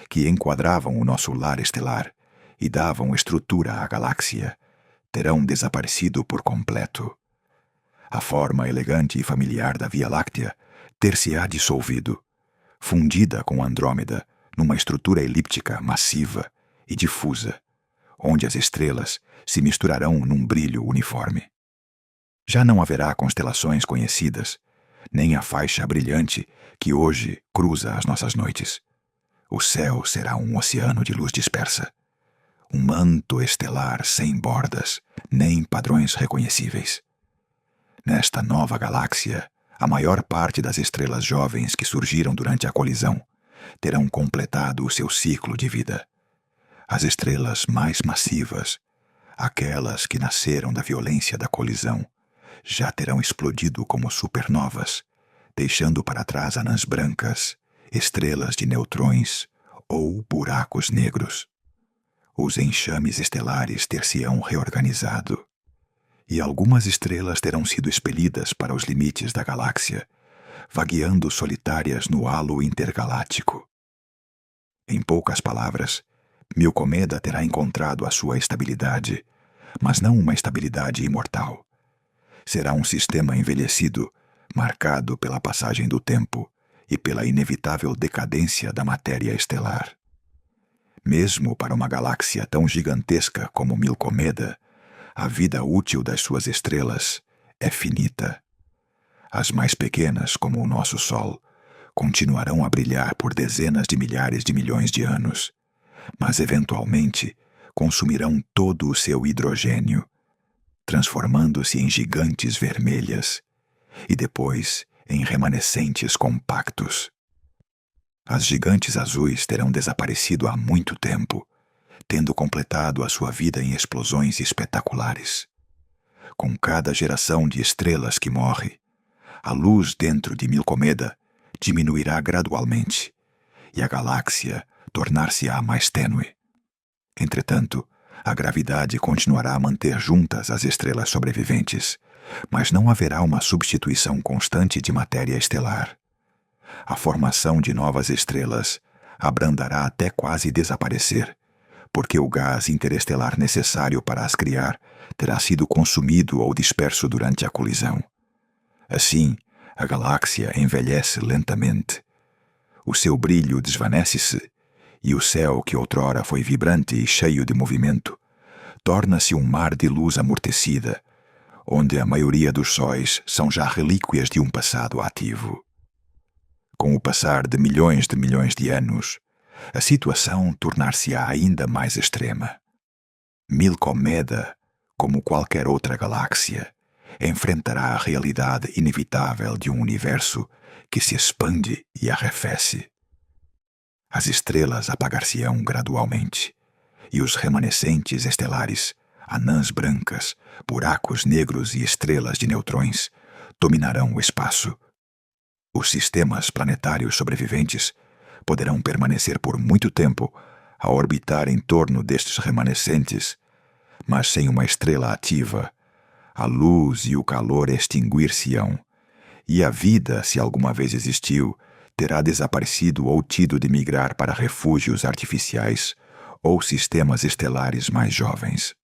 que enquadravam o nosso lar estelar e davam estrutura à galáxia, terão desaparecido por completo. A forma elegante e familiar da Via Láctea ter-se-á dissolvido, fundida com Andrômeda numa estrutura elíptica massiva e difusa, onde as estrelas se misturarão num brilho uniforme. Já não haverá constelações conhecidas, nem a faixa brilhante que hoje cruza as nossas noites. O céu será um oceano de luz dispersa, um manto estelar sem bordas, nem padrões reconhecíveis. Nesta nova galáxia, a maior parte das estrelas jovens que surgiram durante a colisão terão completado o seu ciclo de vida. As estrelas mais massivas, aquelas que nasceram da violência da colisão, já terão explodido como supernovas, deixando para trás anãs brancas, estrelas de neutrões ou buracos negros. Os enxames estelares ter-se-ão reorganizado, e algumas estrelas terão sido expelidas para os limites da galáxia, vagueando solitárias no halo intergaláctico. Em poucas palavras, Milcomeda terá encontrado a sua estabilidade, mas não uma estabilidade imortal. Será um sistema envelhecido, marcado pela passagem do tempo e pela inevitável decadência da matéria estelar. Mesmo para uma galáxia tão gigantesca como Milcomeda, a vida útil das suas estrelas é finita. As mais pequenas, como o nosso Sol, continuarão a brilhar por dezenas de milhares de milhões de anos, mas eventualmente consumirão todo o seu hidrogênio, transformando-se em gigantes vermelhas e depois em remanescentes compactos. As gigantes azuis terão desaparecido há muito tempo, tendo completado a sua vida em explosões espetaculares. Com cada geração de estrelas que morre, a luz dentro de Milcomeda diminuirá gradualmente e a galáxia tornar-se-á mais tênue. Entretanto, a gravidade continuará a manter juntas as estrelas sobreviventes, mas não haverá uma substituição constante de matéria estelar. A formação de novas estrelas abrandará até quase desaparecer, porque o gás interestelar necessário para as criar terá sido consumido ou disperso durante a colisão. Assim, a galáxia envelhece lentamente. O seu brilho desvanece-se, e o céu, que outrora foi vibrante e cheio de movimento, torna-se um mar de luz amortecida, onde a maioria dos sóis são já relíquias de um passado ativo. Com o passar de milhões de anos, a situação tornar-se-á ainda mais extrema. Milcomeda, como qualquer outra galáxia, enfrentará a realidade inevitável de um universo que se expande e arrefece. As estrelas apagar-se-ão gradualmente, e os remanescentes estelares, anãs brancas, buracos negros e estrelas de neutrões, dominarão o espaço. Os sistemas planetários sobreviventes poderão permanecer por muito tempo a orbitar em torno destes remanescentes, mas sem uma estrela ativa, a luz e o calor extinguir-se-ão, e a vida, se alguma vez existiu, terá desaparecido ou tido de migrar para refúgios artificiais ou sistemas estelares mais jovens.